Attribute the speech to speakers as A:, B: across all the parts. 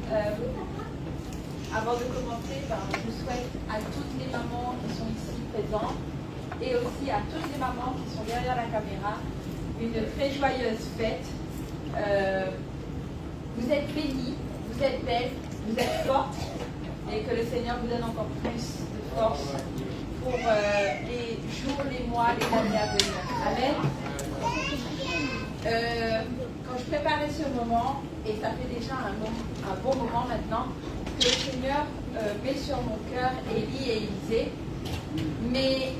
A: Avant de commencer, je souhaite à toutes les mamans qui sont ici présentes et aussi à toutes les mamans qui sont derrière la caméra une très joyeuse fête. Vous êtes bénies, vous êtes belles, vous êtes fortes et que le Seigneur vous donne encore plus de force pour les jours, les mois, les années à venir. Amen. Quand je préparais ce moment, et ça fait déjà un bon moment maintenant, que le Seigneur met sur mon cœur Élie et Élisée. Mais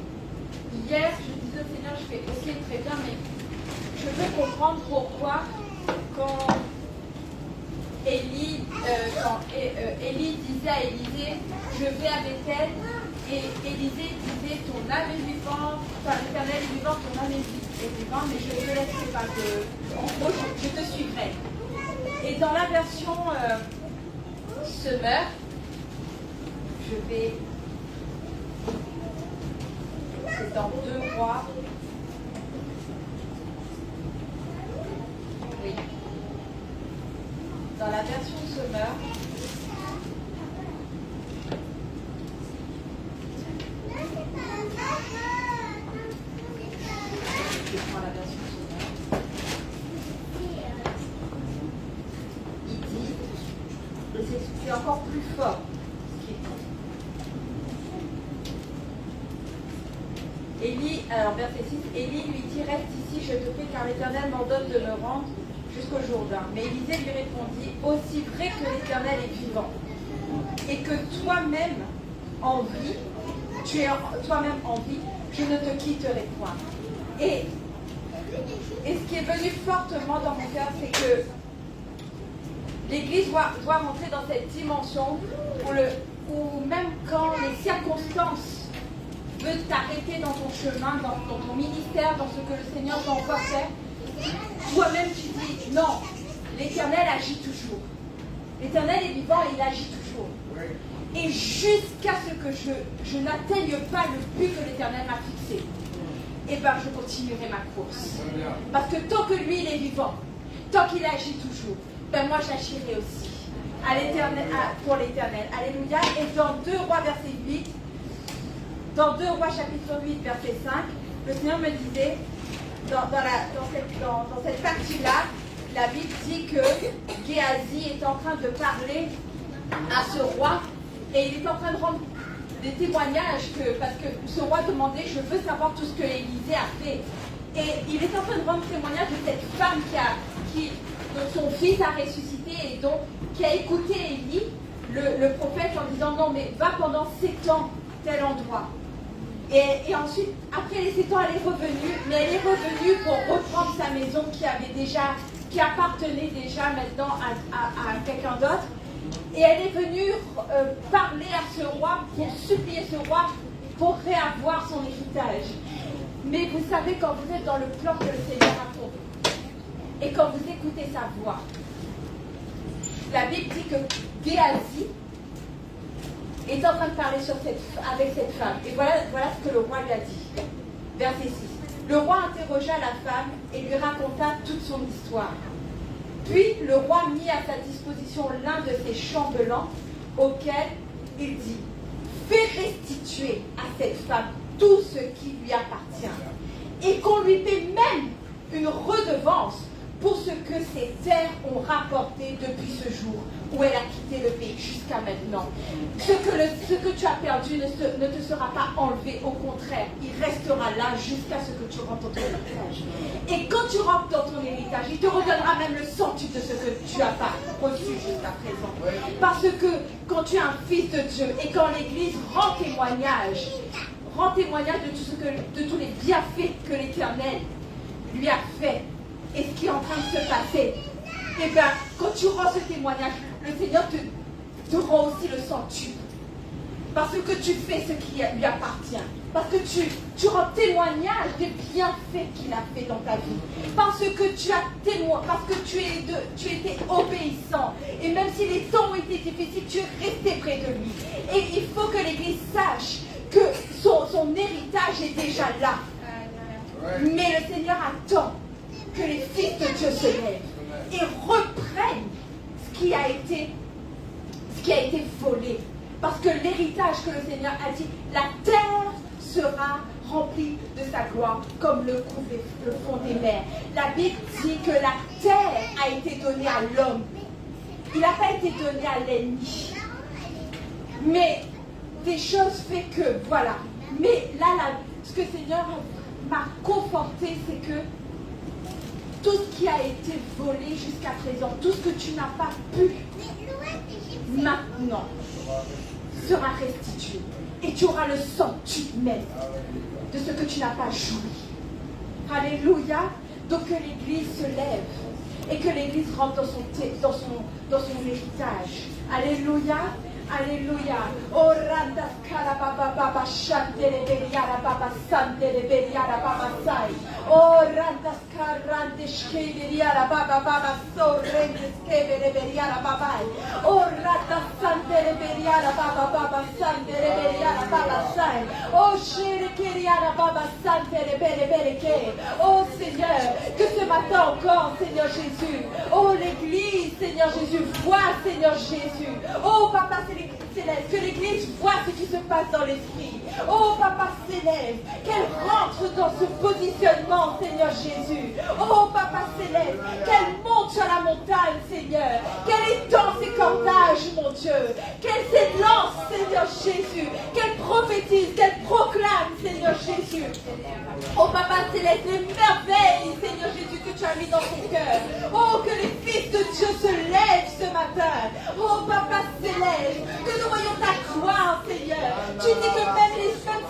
A: hier, je disais au Seigneur, je fais ok, très bien, mais je veux comprendre pourquoi quand Élie disait à Élisée, je vais avec elle, et Élisée disait, ton âme est vivant, enfin l'Éternel est vivant, ton âme est vivant, mais je te laisserai pas en gros, je te suivrai. Et dans la version Semeur, je vais, c'est dans 2 Rois. Oui. Dans la version Semeur, je prends la version Semeur. Il dit, et c'est encore plus fort ce qu'il dit. Élie, alors verset 6, Élie lui dit, reste ici, je te prie, car l'Éternel m'ordonne de me rendre jusqu'au Jourdain. Mais Élisée lui répondit, aussi vrai que l'Éternel est vivant, et que toi-même en vie, tu es toi-même en vie, je ne te quitterai point. Et ce qui est venu fortement dans mon cœur, c'est que l'Église doit rentrer dans cette dimension où même quand les circonstances veulent t'arrêter dans ton chemin, dans ton ministère, dans ce que le Seigneur t'envoie faire, toi-même tu dis non, l'Éternel agit toujours. L'Éternel est vivant et il agit toujours. Et jusqu'à ce que je n'atteigne pas le but que l'Éternel m'a fixé, et bien je continuerai ma course. Parce que tant que lui il est vivant, tant qu'il agit toujours, ben moi j'agirai aussi à l'éternel, pour l'Éternel. Alléluia. Et dans 2 Rois verset 8, dans 2 Rois chapitre 8 verset 5, le Seigneur me disait, dans cette partie-là, la Bible dit que Géasi est en train de parler à ce roi et il est en train de rendre des témoignages parce que ce roi demandait, je veux savoir tout ce que Élisée a fait. Et il est en train de rendre témoignage de cette femme dont son fils a ressuscité et qui a écouté Élie, le prophète, en disant non mais va pendant 7 ans tel endroit. Et ensuite, après les 7 ans, elle est revenue, mais elle est revenue pour reprendre sa maison qui appartenait déjà maintenant à quelqu'un d'autre. Et elle est venue parler à ce roi, pour supplier ce roi pour réavoir son héritage. Mais vous savez, quand vous êtes dans le plan que le Seigneur a pour vous, et quand vous écoutez sa voix, la Bible dit que Géasi est en train de parler avec cette femme. Et voilà ce que le roi lui a dit. Verset 6. Le roi interrogea la femme et lui raconta toute son histoire. Puis le roi mit à sa disposition l'un de ses chambellans, auquel il dit, fais restituer à cette femme tout ce qui lui appartient, et qu'on lui paie même une redevance pour ce que ses terres ont rapporté depuis ce jour où elle a quitté le pays jusqu'à maintenant. Ce que tu as perdu ne te sera pas enlevé, au contraire, il restera là jusqu'à ce que tu rentres dans ton héritage. Et quand tu rentres dans ton héritage, il te redonnera même le centuple de ce que tu n'as pas reçu jusqu'à présent. Parce que quand tu es un fils de Dieu et quand l'Église rend témoignage de tous les bienfaits que l'Éternel lui a fait, et ce qui est en train de se passer, et bien, quand tu rends ce témoignage, le Seigneur te rend aussi le centuple. Parce que tu fais ce qui lui appartient. Parce que tu rends témoignage des bienfaits qu'il a fait dans ta vie. Parce que tu as témoigné, parce que tu étais obéissant. Et même si les temps ont été difficiles, tu es resté près de lui. Et il faut que l'Église sache que son héritage est déjà là. Mais le Seigneur attend que les fils de Dieu se lèvent et reprennent ce qui a été qui a été volé. Parce que l'héritage que le Seigneur a dit, la terre sera remplie de sa gloire, comme le couvre le fond des mers. La Bible dit que la terre a été donnée à l'homme. Il n'a pas été donné à l'ennemi. Mais des choses fait que, voilà. Mais là, ce que le Seigneur m'a conforté, c'est que tout ce qui a été volé jusqu'à présent, tout ce que tu n'as pas pu, maintenant, sera restitué. Et tu auras le centuple de ce que tu n'as pas joui. Alléluia. Donc que l'Église se lève et que l'Église rentre dans son héritage. Alléluia. Alléluia. Oh randa skara baba baba shantere beriara baba santere beriara baba sai. Oh randa skara rande shkeriara baba baba so rende skebere beriara baba. Oh randa santere beriara baba baba santere beriara baba sai. Oh shere keriara baba santere bere bere ke. Oh Seigneur, que ce matin encore, Seigneur Jésus. Oh l'Église, Seigneur Jésus, vois Seigneur Jésus. Oh Papa Céleste, que l'Église voit ce qui se passe dans l'esprit. Oh Papa Céleste, qu'elle rentre dans ce positionnement, Seigneur Jésus. Oh Papa Céleste, qu'elle monte sur la montagne, Seigneur. Qu'elle étend ses cordages, mon Dieu. Qu'elle s'élance, Seigneur Jésus. Qu'elle prophétise, qu'elle proclame, Seigneur Jésus. Oh Papa Céleste, les merveilles, Seigneur Jésus, que tu as mis dans son cœur. Oh, que les fils de Dieu se lèvent ce matin. Oh Papa Céleste, que nous voyons ta gloire, Seigneur. Tu dis que même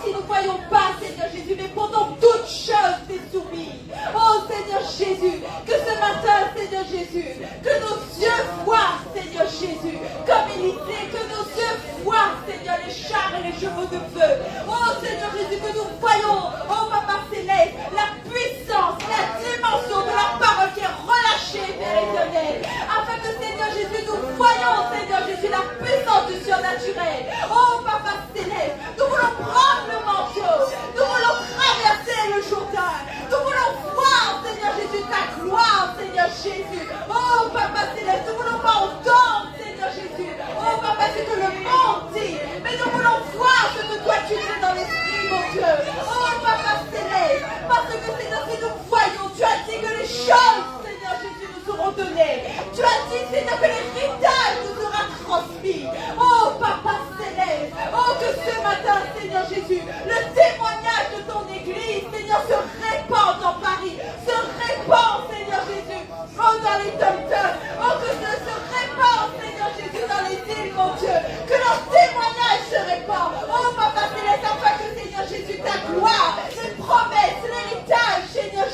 A: si nous ne voyons pas, Seigneur Jésus, mais pendant toutes choses, t'es soumis. Oh Seigneur Jésus, que ce matin, Seigneur Jésus, que nos yeux voient, Seigneur Jésus, comme Élisée, que nos yeux voient, Seigneur, les chars et les chevaux de feu. Oh Seigneur Jésus, que nous voyons, oh Papa Céleste, la puissance, la dimension de la parole qui est relâchée, Père éternel, afin que, Seigneur Jésus, nous voyons, Seigneur Jésus, la puissance du surnaturel. Oh Papa Céleste, nous voulons prendre le manteau, nous voulons traverser le Jourdain, nous voulons voir, Seigneur Jésus, ta gloire, Seigneur Jésus. Oh Papa Céleste, nous voulons pas entendre, Seigneur Jésus. Oh Papa, c'est que le monde dit, mais nous voulons voir ce que toi tu fais dans l'esprit, mon Dieu. Oh Papa Céleste, parce que Seigneur, si nous voyons, tu as dit que les choses, Seigneur Jésus, nous seront données. Tu as dit, Seigneur, que l'héritage nous sera transmis. Oh Papa Céleste, oh que ce matin, Seigneur Jésus, le témoignage de ton Église, Seigneur, se répand dans Paris, se répand, Seigneur Jésus, oh dans les tom-toms, oh que ce se répand, Seigneur Jésus, dans les îles, mon Dieu, que leur témoignage se répand. Oh Papa Céleste, afin que, Seigneur Jésus, ta gloire, les promesses, l'héritage, Seigneur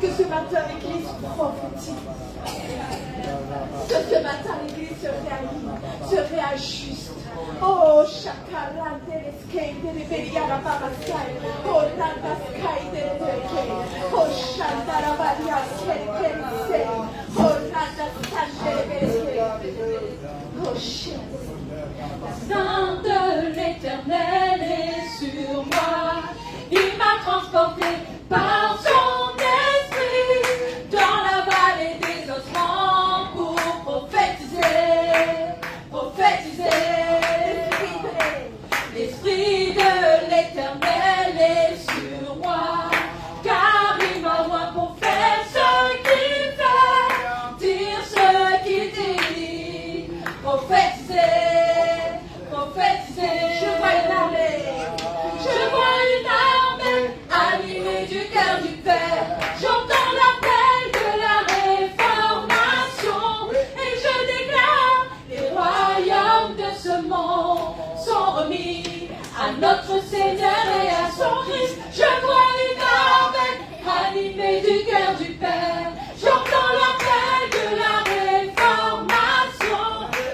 A: Que ce matin, l'Église prophétise. Que ce matin, l'Église se réajuste. Oh, Shakaran Telescape, Teleberiana Babasai, oh, Nanda Sky, Telebeke, oh, Shandara Baria, Telebeke, oh, Nanda Sky, oh, Saint de l'Éternel est sur moi, il m'a transporté par son esprit dans la vallée des ossements pour prophétiser, prophétiser. L'Esprit de l'Éternel est sur moi, car il m'envoie pour faire ce qu'il fait, dire ce qu'il dit, prophétiser, prophétiser. Je vois une armée animée du cœur du Père. J'entends l'appel de la réformation et je déclare les royaumes de ce monde sont remis à notre Seigneur et à son Christ. Je vois une armée animée du cœur du Père. J'entends l'appel de la réformation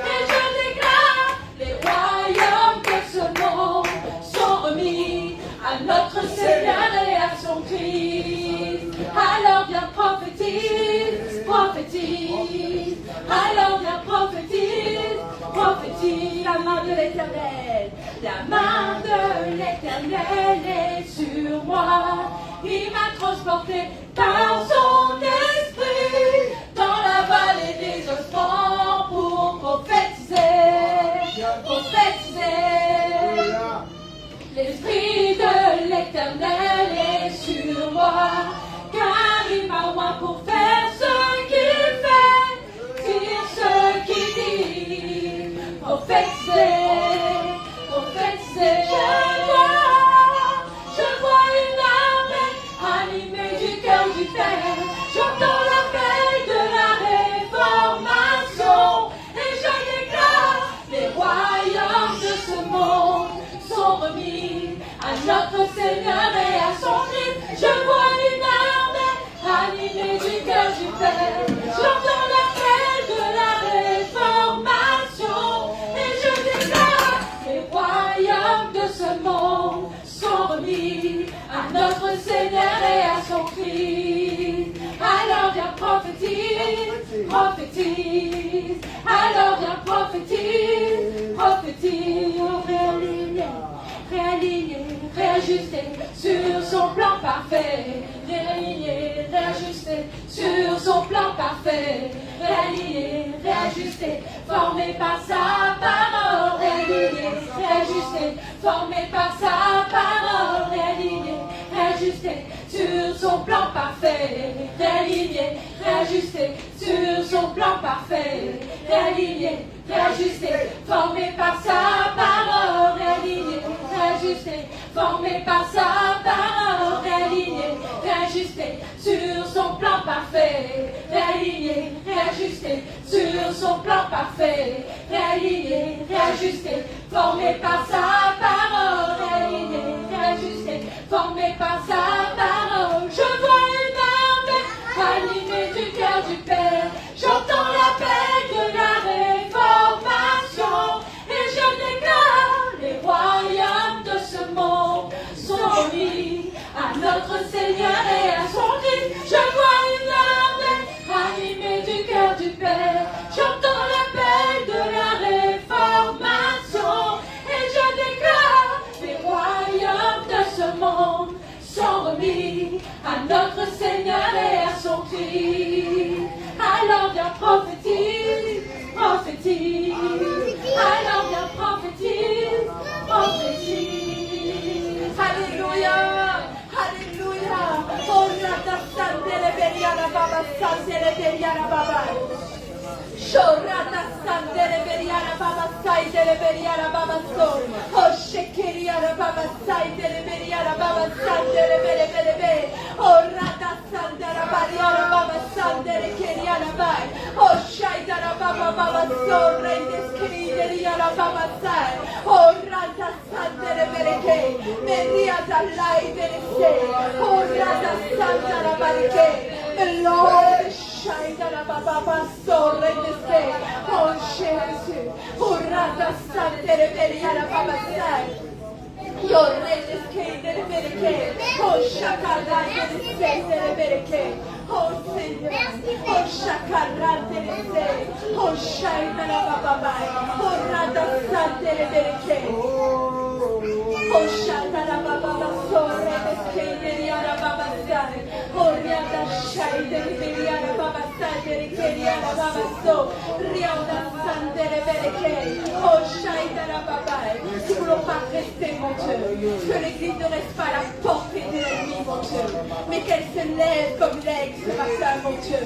A: et je déclare les royaumes de ce monde sont remis à notre Seigneur et à son Christ. Alors viens prophétise, prophétise. Alors viens prophétise, prophétise. La main de l'Éternel, la main de l'Éternel est sur moi. Il m'a transporté par son esprit dans la vallée des ossements pour prophétiser, prophétiser. L'Esprit de l'Éternel est sur moi, car il m'a oint pour faire ce qu'il fait, dire ce qu'il dit, prophétiser, prophétiser. Je vois une armée animée du cœur du Père. J'entends l'appel de la réformation et je déclare les royaumes de ce monde sont remis à notre Seigneur et à son Christ. Je vois une armée animée du cœur du Père. J'entends l'appel de la réformation et je déclare les royaumes de ce monde sont remis à notre Seigneur et à son Christ. Alors viens prophétise, prophétise. Alors viens prophétise, prophétise. Réaligner, réajuster sur son plan parfait. Réaligner, réajuster sur son plan parfait. Réaligner, réajuster, formé par sa parole. Réaligner, réajuster, formé par sa parole. Réaligner, réajuster sur son plan parfait. Réaligner, réajuster sur son plan parfait. Réaligner, réajuster, formé par sa parole. Réaligner, réajuster, formé par sa parole. Réaligner, réajuster sur son plan parfait. Réaligner, réajuster sur son plan parfait. Réaligner, réajuster, formé par sa parole. Réaligner, réajuster, formé par sa parole. Je vois une armée animée du cœur du Père. J'entends l'appel de la réformation et je déclare les royaumes de ce monde sont remis à notre Seigneur et à son Christ. Je vois une armée animée du cœur du Père. J'entends l'appel de la réformation et je déclare les royaumes de ce monde sont remis à notre Seigneur et à son Christ. Alors viens prophétise, prophétise. Alors viens prophétise, prophétise. Alléluia, alléluia. Oh, Rata Sandele Beriana Baba, Sandele Beriana Baba. Shorata Sandele Beriana Baba, Sandele Beriana Baba, So. Oh, Shekeriana Baba, Sandele Beriana Baba, Sandele Bere Bere Bere. Oh, Rata Sandele Beriana Baba, Sandele Keriana Baba. Oh, Shaitana Baba Baba, So. Reines Keriana Baba, Sai. Oh, Rata Sandele Bereke. Meria Dalai Berese. Oh, Rata Sandele Bereke. the Lord shine la baba sore de se. Oh Jésus, Urata Sante Reberia la baba sai. Your redes que de bereke, oh shakara de se de bereke, oh Seigneur, oh shakara de se, oh shaina la baba, oh rada sante de bereke, oh shakara baba sore de que de la baba sai, oh riada shai de beria la baba sai de que la baba so, riada sante de bereke, oh shaina la baba. Nous ne voulons pas rester, mon Dieu, que l'Église ne reste pas à la portée de l'ennemi, mon Dieu, mais qu'elle se lève comme l'aigle ce matin, mon Dieu.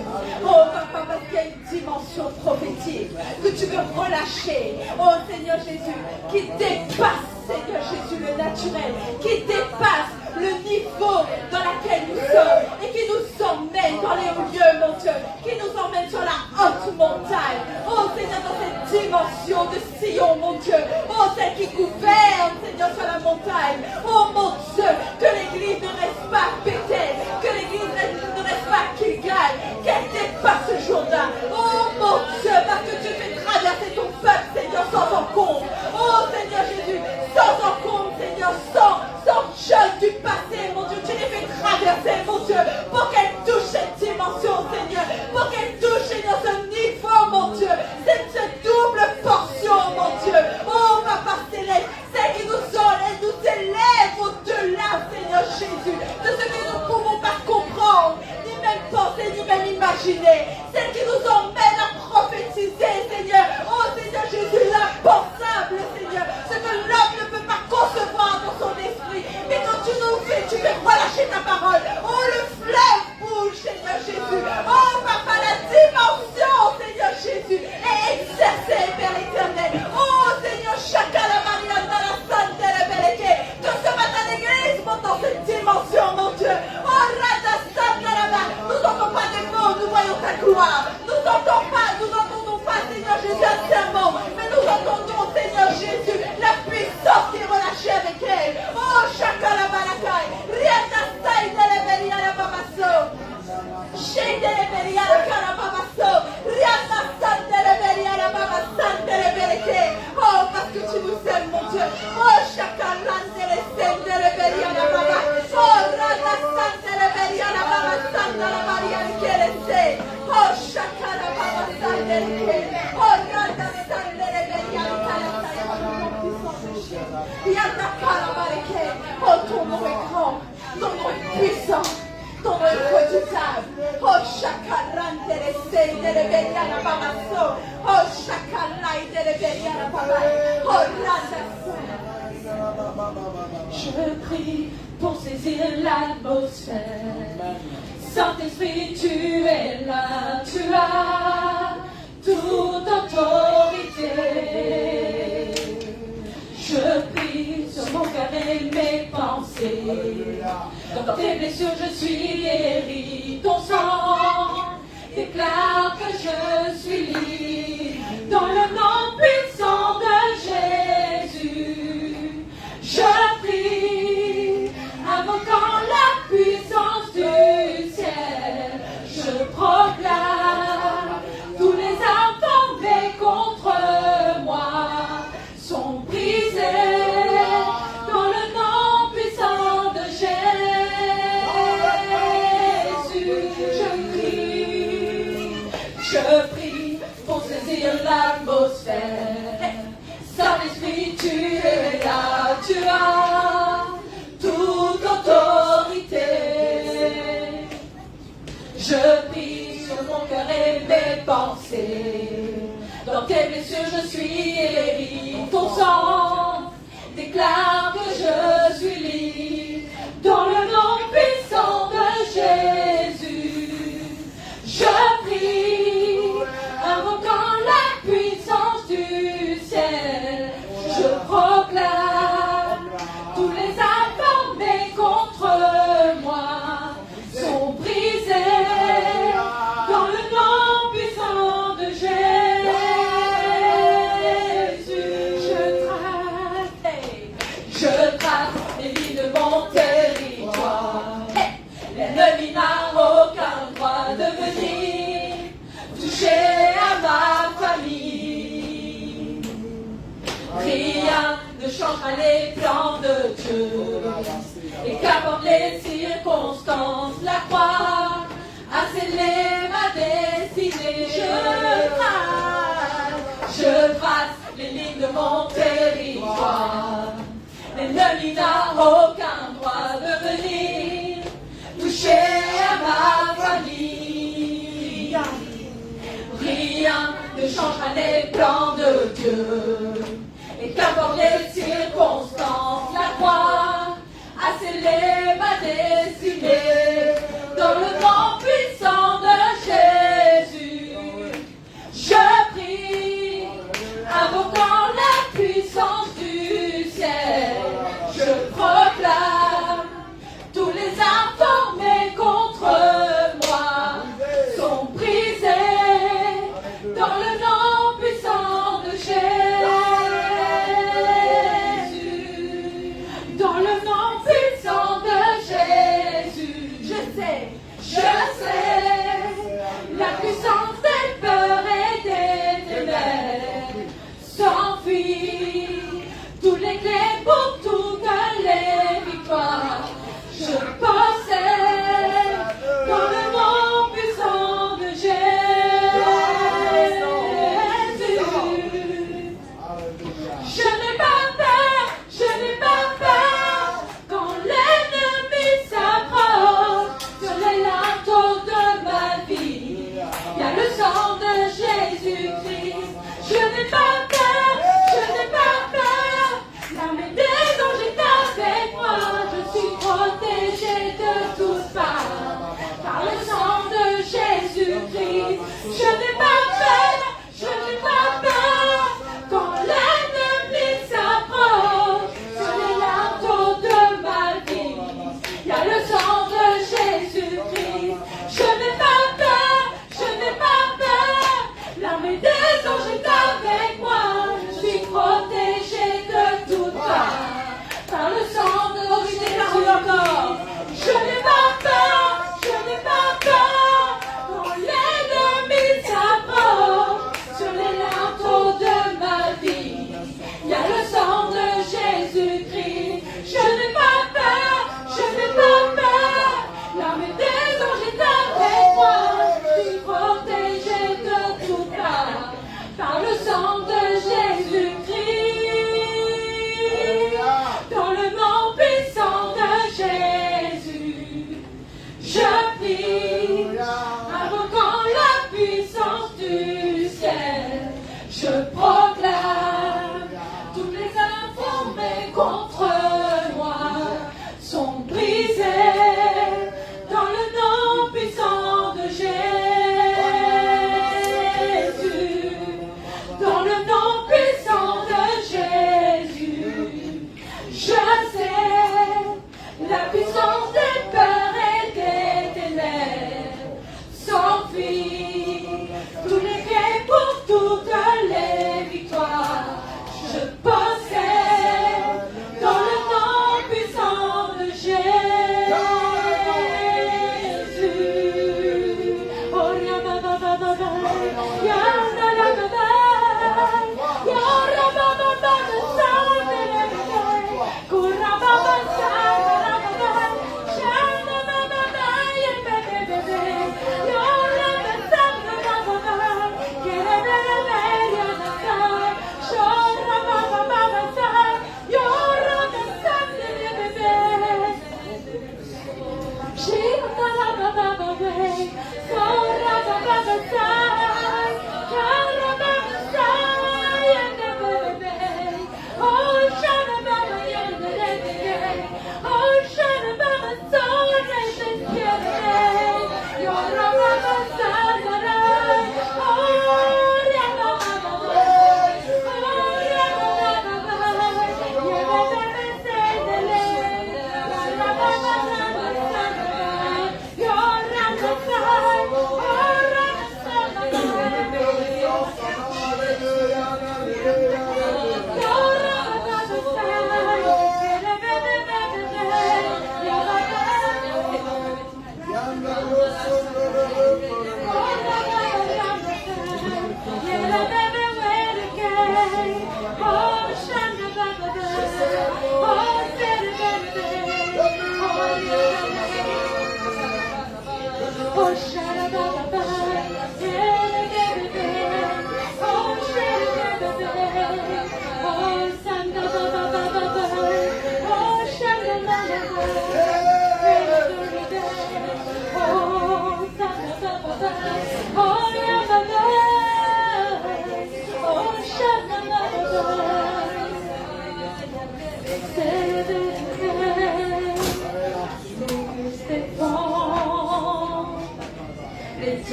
A: Oh papa, parce qu'il y a une dimension prophétique que tu veux relâcher, oh Seigneur Jésus, qui dépasse, Seigneur Jésus, le naturel, qui dépasse le niveau dans lequel nous sommes et qui nous emmène dans les hauts lieux, mon Dieu, qui nous emmène sur la haute montagne. Oh Seigneur, dans cette dimension de Sion, mon Dieu, oh celle qui gouverne, Seigneur, sur la montagne. Oh mon Dieu, que l'Église ne reste pas Bethel, que l'Église ne reste pas Kilgal, qu'elle dépasse ce jour-là. Oh mon Dieu, parce que tu fais traverser ton peuple, Seigneur, sans encombre. Oh Seigneur Jésus, sans encombre, Seigneur, sans jeûne du passé, mon Dieu, tu les fais traverser, mon Dieu, pour qu'elle touche cette dimension, Seigneur, pour qu'elle touche, Seigneur, ce niveau, mon Dieu, cette double portion, mon Dieu. Oh, Papa céleste, celle qui elle nous élève au-delà, Seigneur Jésus, de ce que nous ne pouvons pas comprendre, ni même penser, ni même imaginer, celle qui nous emmène à prophétiser, Seigneur. Oh, Seigneur Jésus, l'impensable, Seigneur, ce que l'homme ne peut pas concevoir dans son esprit. Mais quand tu nous fais, tu fais relâcher ta parole. Oh, le fleuve bouge, Seigneur Jésus. Oh, Papa, la dimension, Seigneur Jésus, est exercée vers l'éternel. Oh, Seigneur, chacun la Maria, dans la Sainte de la Beleke. Que ce matin, l'Église monte dans cette dimension, mon Dieu. Oh, Rada Sainte de la Maria. Nous n'entendons pas des mots, nous voyons ta gloire. Nous n'entendons pas, Seigneur Jésus, un serment. Mais nous entendons, Seigneur Jésus, la puissance qui est relâchée avec elle. Oh, chacun la balakai. Riata Saïd de la Beria la Babasso. Shade de la Beria la Carababasso. Riata Saïd de la Beria la Babassan de la Beleke. Oh, parce que tu nous aimes, mon Dieu. Oh, chacun l'an de la scène de la Beria la Baba. Oh, Rata Saïd de la Beria la Babassan de la Maria de Kelese. Oh, chacun la Babassan de la Kelese. Oh, Rata Saïd de la Beria la Kelese. Yanda Karabareke. Oh, ton nom est grand, ton nom est puissant, ton nom est redoutable. Oh, Chakaran de l'essai de l'Eberia la Bamasso. Oh, Chakalai de l'Eberia la Baba. Oh, Randa. Je prie pour saisir l'atmosphère. Saint-Esprit, tu es là, tu as toute autorité. Je prie sur mon cœur et mes pensées. Dans tes blessures, je suis guéri. Ton sang déclare que je suis libre. Dans le nom puissant de Jésus, je prie, invoquant la puissance du ciel. Je proclame tous les armes formées contre moi sont brisés dans le nom puissant de Jésus. Je prie pour saisir l'atmosphère. Saint-Esprit, tu es là, tu as toute autorité. Je prie sur mon cœur et mes pensées. Dans tes blessures, je suis guéri. Ton sang déclare que je suis libre. Dans le nom puissant de Jésus, je prie, invoquant la puissance du ciel. Je proclame tous les âmes formés contre moi sont brisés dans le nom puissant de Jésus. Je trace les lignes de mon territoire. L'ennemi n'a aucun droit changera les plans de Dieu. Et qu'importe les circonstances, la croix a scellé ma destinée. Je trace les lignes de mon territoire. L'ennemi n'a aucun droit de venir toucher à ma famille. Rien ne changera les plans de Dieu. Et qu'importe les circonstances, la croix a scellé ma destinée. Dans le nom puissant de Jésus, je prie, invoquant la puissance du ciel. Je proclame, tous les informés contre moi sont brisés dans le nom puissant de Jésus. Dans le nom puissant de Jésus.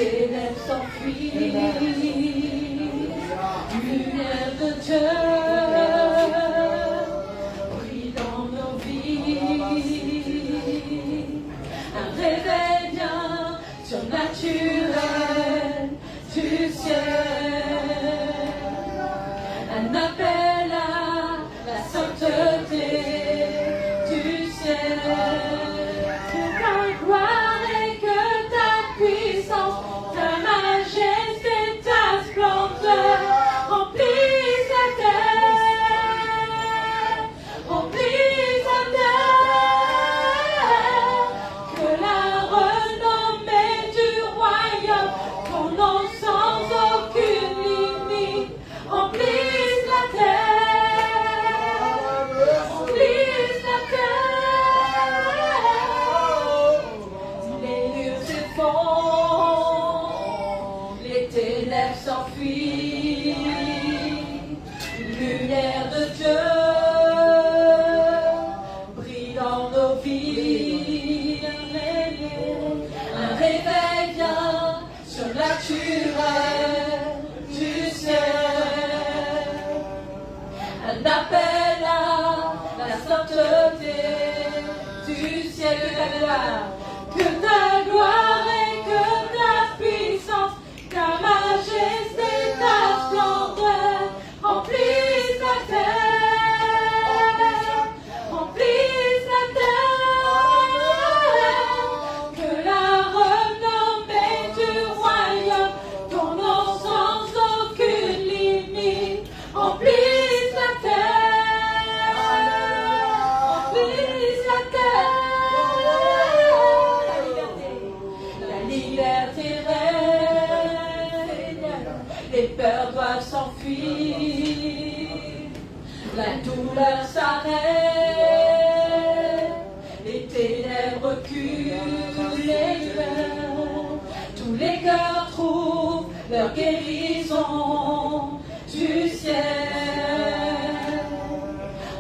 A: ténèbres s'enfuient, lumière de Dieu brille dans nos vies, un réveil bien surnaturel du ciel, un appel à la sainteté du ciel, que ta gloire et que ta puissance, ta majesté, ta splendeur remplissent la terre, remplissent la terre, que la renommée du royaume, ton nom sans aucune limite, remplissent la terre, remplissent la terre. Les murs s'effondrent, les ténèbres s'enfuient, lumière de Dieu brille dans nos vies, un réveil bien surnaturel du ciel, un appel à la sainteté du ciel, que ta gloire et que ta puissance, ta majesté, ta splendeur remplissent la terre, remplissent la terre, que la renommée du royaume, ton nom sans aucune limite, remplissent la terre, remplissent la terre. La liberté règne, les peurs doivent s'enfuir, la douleur s'arrête, les ténèbres reculent, les lueurs, tous les cœurs trouvent leur guérison du ciel.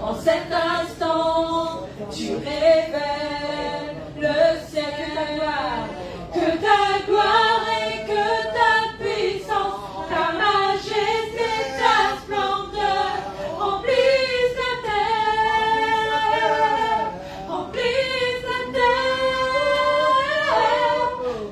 A: En cet instant, tu révèles le ciel, que ta gloire et que ta puissance, ta majesté, ta splendeur remplissent la terre, remplissent la terre,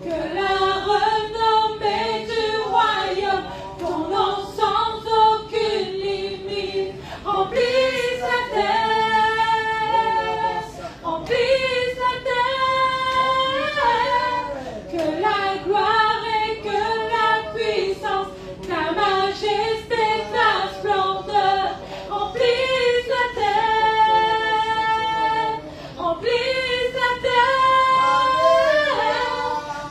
A: que la renommée du royaume, ton nom sans aucune limite, remplissent la terre, remplissent la terre, que la gloire et que la puissance, ta majesté, ta splendeur remplissent la terre, remplissent la terre,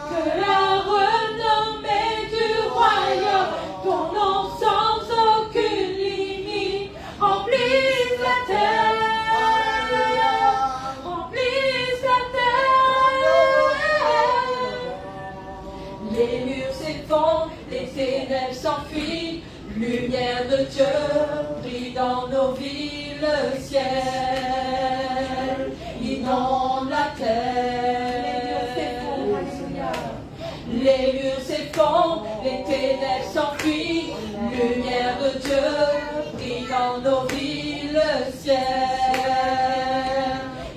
A: que la renommée du royaume, ton nom sans aucune limite, remplissent la terre, remplissent la terre. Les murs s'effondrent, les ténèbres s'enfuient, lumière de Dieu brille dans nos vies, le ciel inonde la terre. Les murs s'effondrent, les ténèbres s'enfuient, lumière de Dieu brille dans nos vies, le ciel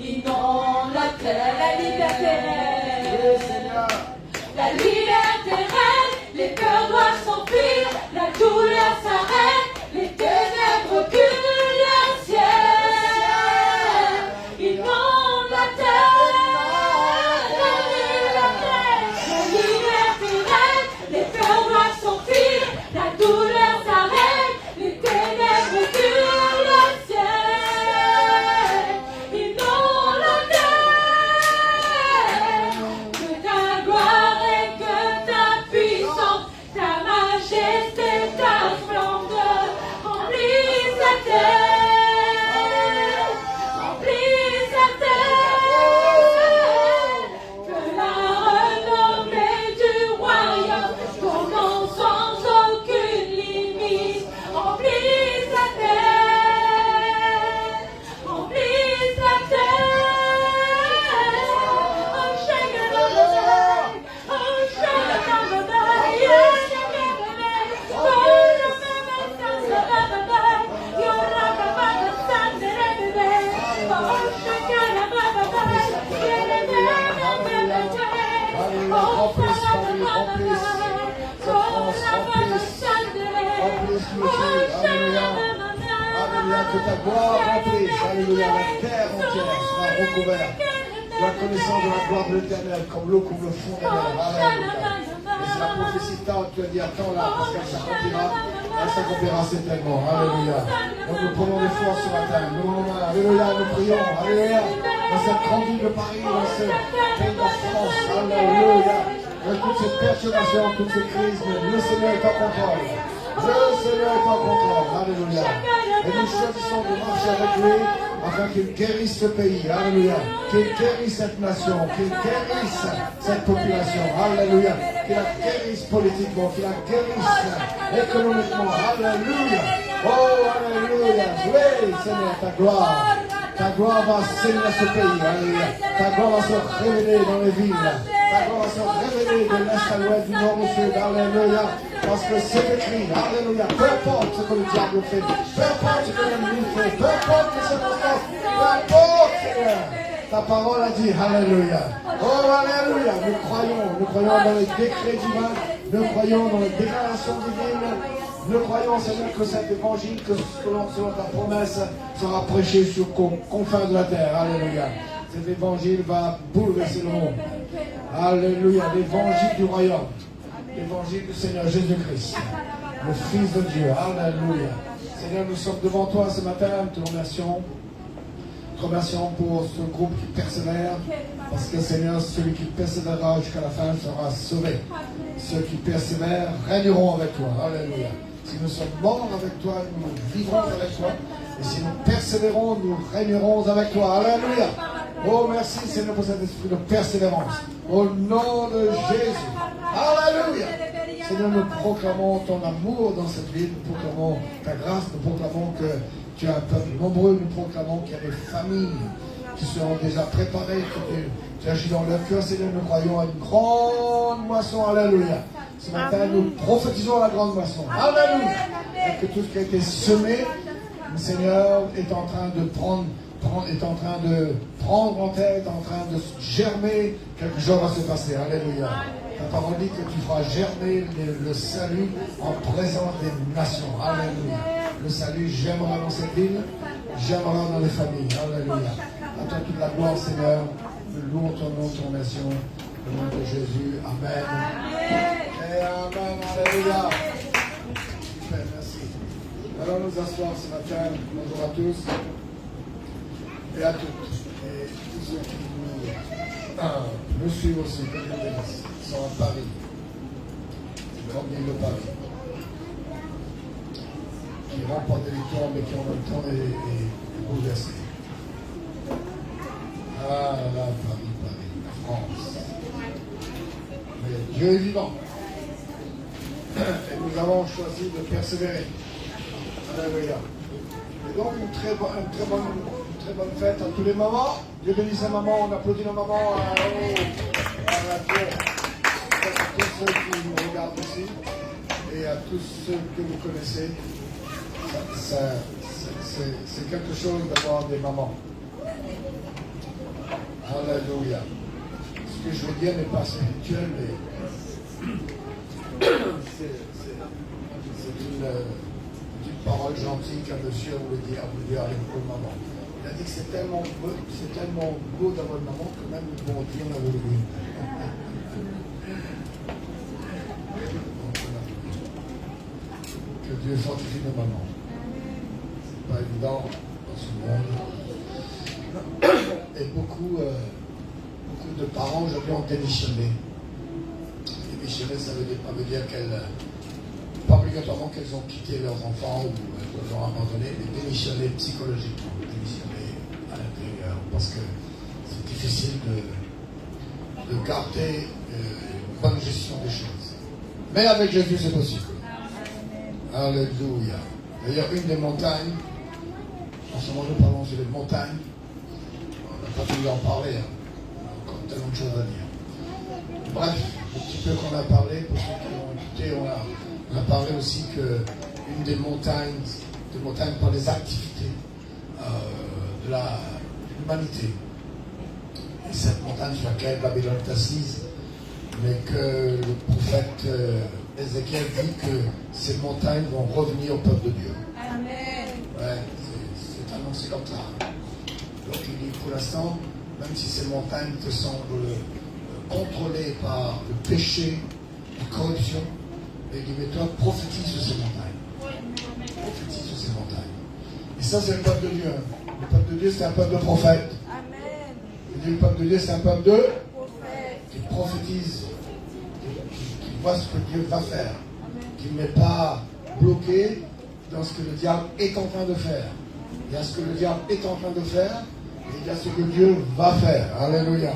A: inonde la terre. La liberté règne, la liberté règne, les peurs doivent s'enfuir, la douleur s'arrête, les ténèbres reculent, le ciel inonde la terre.
B: que ta gloire remplisse. Alléluia. La terre entière sera recouverte de la connaissance de la gloire de l'Éternel, comme l'eau couvre le fond de la mer. Alléluia. Et c'est la prophétie tant tu as dit attends là, parce qu'elle s'accomplira certainement. Alléluia. Donc nous prenons des forces ce matin. Alléluia, nous prions. Alléluia. Dans cette grande ville de Paris, dans ce pays de France. Alléluia. Avec toutes ces perturbations, toutes ces crises, le Seigneur est en contrôle. Le Seigneur est en contrôle. Alléluia. Et nous choisissons de marcher avec lui afin qu'il guérisse ce pays. Alléluia. Qu'il guérisse cette nation. Qu'il guérisse cette population. Alléluia. Qu'il la guérisse politiquement. Qu'il la guérisse économiquement. Alléluia. Oh, alléluia. Oui, Seigneur, ta gloire. Ta gloire va saigner ce pays. Alléluia. Ta gloire va se révéler dans les villes. Ta gloire va se révéler de l'est à l'ouest, du nord au sud. Alléluia. Parce que c'est écrit. Alléluia. Peu importe ce que le diable fait. Peu importe ce que l'ennemi fait. Peu importe les circonstances. Peu importe, Seigneur. Ta parole a dit. Alléluia. Oh, alléluia. Nous croyons dans les décrets divins. Nous croyons dans les déclarations divines. Nous croyons, Seigneur, que cet évangile, que selon ta promesse, sera prêché sur confins de la terre. Alléluia. Cet évangile va bouleverser le monde. Alléluia. L'évangile du royaume. L'évangile du Seigneur Jésus-Christ. Le Fils de Dieu. Alléluia. Seigneur, nous sommes devant toi ce matin. Nous te remercions. Nous te remercions pour ce groupe qui persévère. Parce que, Seigneur, celui qui persévérera jusqu'à la fin sera sauvé. Ceux qui persévèrent régneront avec toi. Alléluia. Si nous sommes morts avec toi, nous vivrons avec toi. Et si nous persévérons, nous régnerons avec toi. Alléluia. Oh, merci Seigneur pour cet esprit de persévérance. Au nom de Jésus. Alléluia. Seigneur, nous proclamons ton amour dans cette ville. Nous proclamons ta grâce. Nous proclamons que tu as un peuple nombreux. Nous proclamons qu'il y a des familles qui seront déjà préparées. Que tu agis dans leur cœur. Seigneur, nous croyons à une grande moisson. Alléluia. Ce matin, nous prophétisons la grande moisson. Alléluia. Et que tout ce qui a été semé, le Seigneur est en train de prendre en terre, est en train de germer. Quelque chose va se passer. Alléluia. Ta parole dit que tu feras germer le salut en présence des nations. Alléluia. Le salut germera dans cette ville, germera dans les familles. Alléluia. À toi toute la gloire, Seigneur. Nous louons ton nom, ton nation. Au nom de Jésus. Amen. Et amen. Alléluia. Super, merci. Allons nous asseoir ce matin. Bonjour à tous et à toutes. Et tous ceux qui nous suivent aussi, que Dieu bénisse. Ils sont à Paris. C'est une grande ville de Paris. Qui remportent des victoires, mais qui en même temps est bouleversée. Ah là, Paris, la France. Mais Dieu est vivant. Et nous avons choisi de persévérer. Alléluia. Et donc une très bonne fête à tous les mamans. Dieu bénisse les mamans, on applaudit nos mamans. À tous ceux qui nous regardent ici et à tous ceux que vous connaissez. C'est quelque chose d'avoir des mamans. Alléluia. Ce que je veux dire n'est pas spirituel, mais c'est une parole gentille qu'un monsieur voulait dire à une maman. Il a dit que c'est tellement beau d'avoir une maman que même le bon Dieu en a voulu. Que Dieu fortifie nos mamans. C'est pas évident dans ce monde. Et beaucoup de parents aujourd'hui ont démissionné. Démissionner, ça veut dire qu'elles, pas obligatoirement qu'elles ont quitté leurs enfants ou qu'elles ont abandonné, mais démissionner psychologiquement, démissionner à l'intérieur, parce que c'est difficile de garder une bonne gestion des choses. Mais avec Jésus, c'est possible. Alléluia. D'ailleurs, une des montagnes, en ce moment nous parlons sur les montagnes, on n'a pas pu en parler, hein. On a encore tellement de choses à dire. Bref, un petit peu qu'on a parlé, pour ceux qui ont écouté, on a parlé aussi qu'une des montagnes par les activités de l'humanité, et cette montagne sur laquelle Babylone est assise, mais que le prophète Ézéchiel dit que ces montagnes vont revenir au peuple de Dieu. Amen. Ouais, comme ça. Donc il dit, pour l'instant, même si ces montagnes te semblent contrôlées par le péché, la corruption, il dit, mais toi, prophétise sur ces montagnes. Prophétise sur ces montagnes. Et ça, c'est le peuple de Dieu. Hein. Le peuple de Dieu, c'est un peuple de prophètes.
C: Amen.
B: Il dit, le peuple de Dieu, c'est un peuple de qui prophétise, qui voit ce que Dieu va faire, qui n'est pas bloqué dans ce que le diable est en train de faire. Il y a ce que le diable est en train de faire, et il y a ce que Dieu va faire. Alléluia.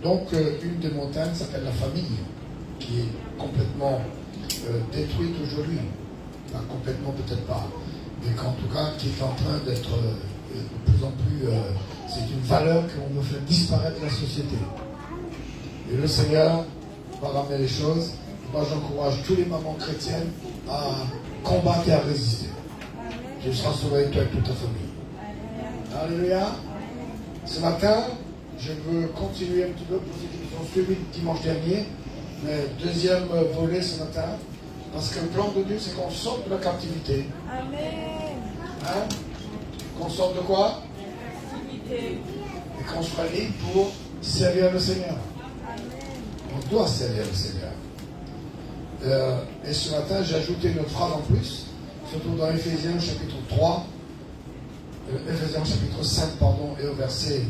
B: Donc, une des montagnes s'appelle la famille, qui est complètement détruite aujourd'hui. Enfin, complètement, peut-être pas, mais qu'en tout cas, qui est en train d'être de plus en plus. C'est une valeur qu'on veut faire disparaître de la société. Et le Seigneur va ramener les choses. Moi, j'encourage tous les mamans chrétiennes à combattre et à résister. Tu seras sauvé, toi et toute ta famille. Alléluia. Ce matin, je veux continuer un petit peu pour ceux qui nous ont suivis dimanche dernier. Mais deuxième volet ce matin. Parce que le plan de Dieu, c'est qu'on sorte de la captivité.
C: Amen.
B: Hein? Qu'on sorte de quoi? Et qu'on soit libre pour servir le Seigneur. On doit servir le Seigneur. Et ce matin, j'ai ajouté une autre phrase en plus, surtout dans Éphésiens chapitre 3, Éphésiens chapitre 5, pardon, et au verset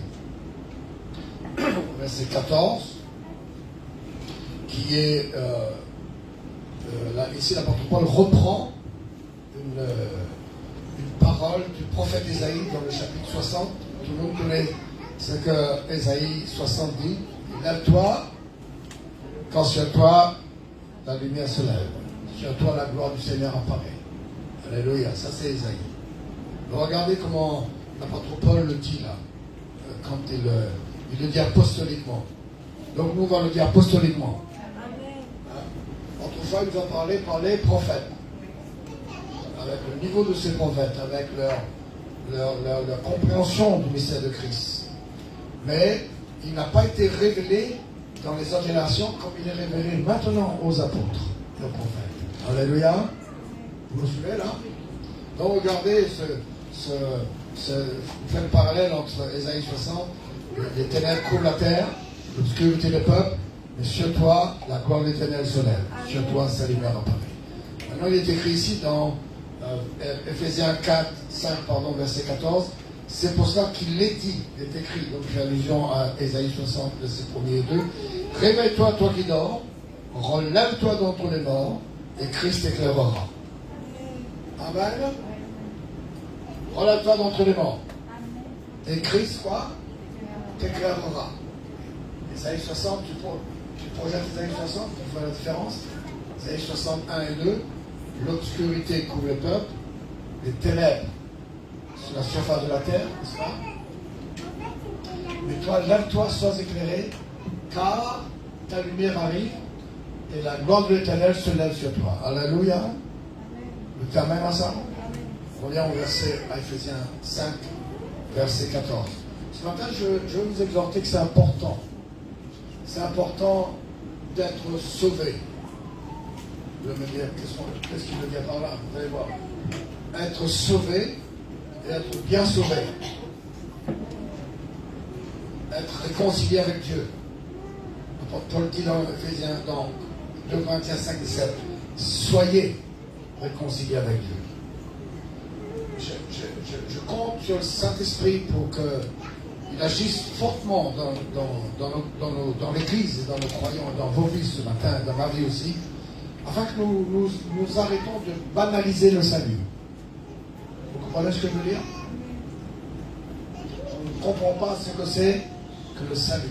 B: 14, qui est, là, ici l'apôtre Paul reprend une parole du prophète Ésaïe dans le chapitre 60. Tout le monde connaît ce que Ésaïe 60 dit. Lève-toi, quand sur toi la lumière se lève. Sur toi la gloire du Seigneur apparaît. Alléluia, ça c'est Ésaïe. Regardez comment l'apôtre Paul le dit là, quand il le dit apostoliquement. Donc nous on va le dire apostoliquement. Hein? Autrefois il nous a parlé par les prophètes. Avec le niveau de ces prophètes, avec leur compréhension du mystère de Christ. Mais il n'a pas été révélé dans les autres générations comme il est révélé maintenant aux apôtres et aux prophètes. Alléluia. Vous me suivez là? Donc regardez vous faites le parallèle entre Ésaïe 60, les ténèbres couvrent la terre, l'obscurité des peuples, mais sur toi, la gloire de l'Éternel se lève. Sur toi, sa lumière apparaît. Maintenant, il est écrit ici dans Éphésiens 5, verset 14. C'est pour cela qu'il est dit, il est écrit, donc j'ai allusion à Ésaïe 60, verset 1er et 2. Réveille-toi, toi qui dors, relève-toi d'entre les morts, et Christ éclairera. Amen. Relève-toi d'entre les morts. Et Christ, quoi? T'éclairera. Ésaïe 60, tu projettes Ésaïe 60, tu vois la différence. Ésaïe 61 et 2. L'obscurité couvre le peuple, les ténèbres sur la surface de la terre, n'est-ce pas? Mais toi, lève-toi, sois éclairé, car ta lumière arrive et la gloire de l'Éternel se lève sur toi. Alléluia. Le termine ensemble. Reviens au verset à Éphésiens 5, verset 14. Ce matin, je veux vous exhorter que c'est important. C'est important d'être sauvé. Vous allez me dire, qu'est-ce qu'il veut dire par là? Vous allez voir. Être sauvé et être bien sauvé. Être réconcilié avec Dieu. Paul dit dans Éphésiens, dans 2 Corinthiens 5, 17, soyez réconciliés avec Dieu. Je compte sur le Saint-Esprit pour qu'il agisse fortement dans l'Église et dans nos croyants et dans vos vies ce matin, dans ma vie aussi, afin que nous arrêtons de banaliser le salut. Vous comprenez ce que je veux dire? On ne comprend pas ce que c'est que le salut.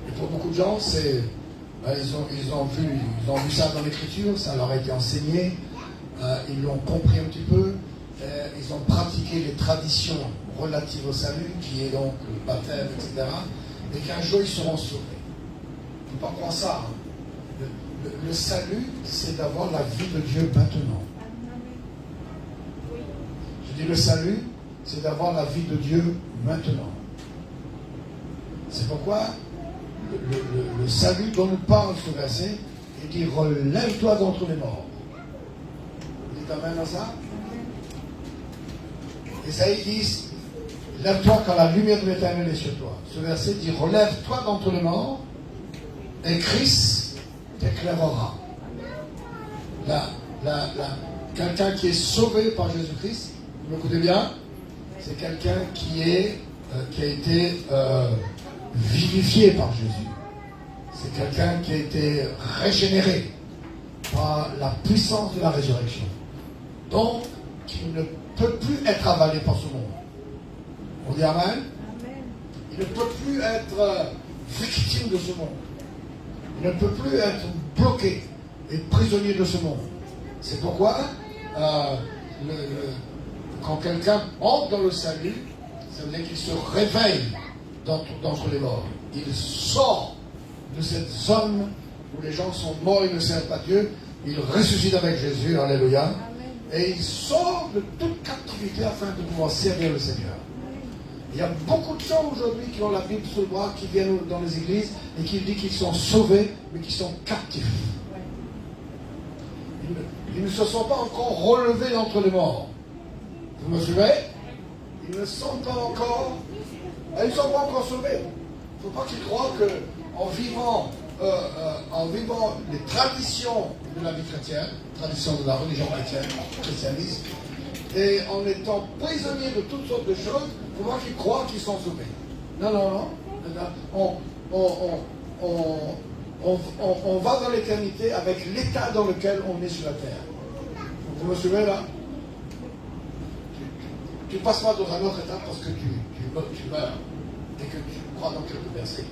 B: Et pour beaucoup de gens, ils ont vu ça dans l'Écriture, ça leur a été enseigné, ils l'ont compris un petit peu, ils ont pratiqué les traditions relatives au salut, qui est donc le baptême, etc. Et qu'un jour ils seront sauvés. Il ne faut pas croire ça. Hein. Le salut, c'est d'avoir la vie de Dieu maintenant. Je dis le salut, c'est d'avoir la vie de Dieu maintenant. C'est pourquoi le salut dont nous parle ce verset, il dit relève-toi d'entre les morts. Vous dites amen à ça? Isaïe dit, lève-toi quand la lumière de l'Éternel est sur toi. Ce verset dit, relève-toi d'entre les morts et Christ t'éclairera. Quelqu'un qui est sauvé par Jésus-Christ, vous m'écoutez bien, c'est quelqu'un qui a été vivifié par Jésus. C'est quelqu'un qui a été régénéré par la puissance de la résurrection. Donc, il ne peut plus être avalé par ce monde. On dit Amen? Amen. Il ne peut plus être victime de ce monde. Il ne peut plus être bloqué et prisonnier de ce monde. C'est pourquoi, quand quelqu'un entre dans le salut, ça veut dire qu'il se réveille d'entre les morts. Il sort de cette zone où les gens sont morts et ne servent pas Dieu. Il ressuscite avec Jésus, alléluia. Amen. Et il sort de toute captivité afin de pouvoir servir le Seigneur. Il y a beaucoup de gens aujourd'hui qui ont la Bible sous le bras, qui viennent dans les églises et qui disent qu'ils sont sauvés, mais qui sont captifs. Ils ne se sont pas encore relevés d'entre les morts. Vous me suivez? Ils ne sont pas encore... Ils ne sont pas encore sauvés. Il ne faut pas qu'ils croient qu'en vivant les traditions de la vie chrétienne, traditions de la religion chrétienne, christianisme, et en étant prisonniers de toutes sortes de choses, il faut pas qu'ils croient qu'ils sont sauvés. Non, non, non. On va dans l'éternité avec l'état dans lequel on est sur la terre. Vous me suivez là? Tu ne passes pas dans un autre état parce que tu meurs et que tu crois dans quelques versets.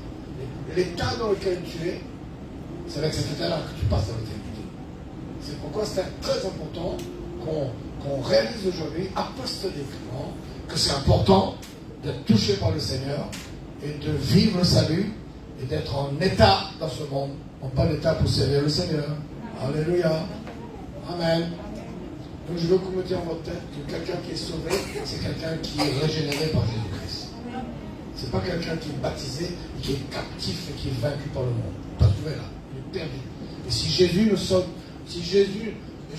B: L'état dans lequel tu es, c'est avec cet état-là que tu passes dans l'éternité. C'est pourquoi c'est très important qu'on réalise aujourd'hui, apostoliquement, que c'est important d'être touché par le Seigneur et de vivre le salut et d'être en état dans ce monde, en bon état pour servir le Seigneur. Alléluia. Amen. Donc je veux que vous mettiez en votre tête que quelqu'un qui est sauvé, c'est quelqu'un qui est régénéré par Jésus-Christ. C'est pas quelqu'un qui est baptisé et qui est captif et qui est vaincu par le monde. Pas de là, il est perdu. Et si Jésus ne sauve, et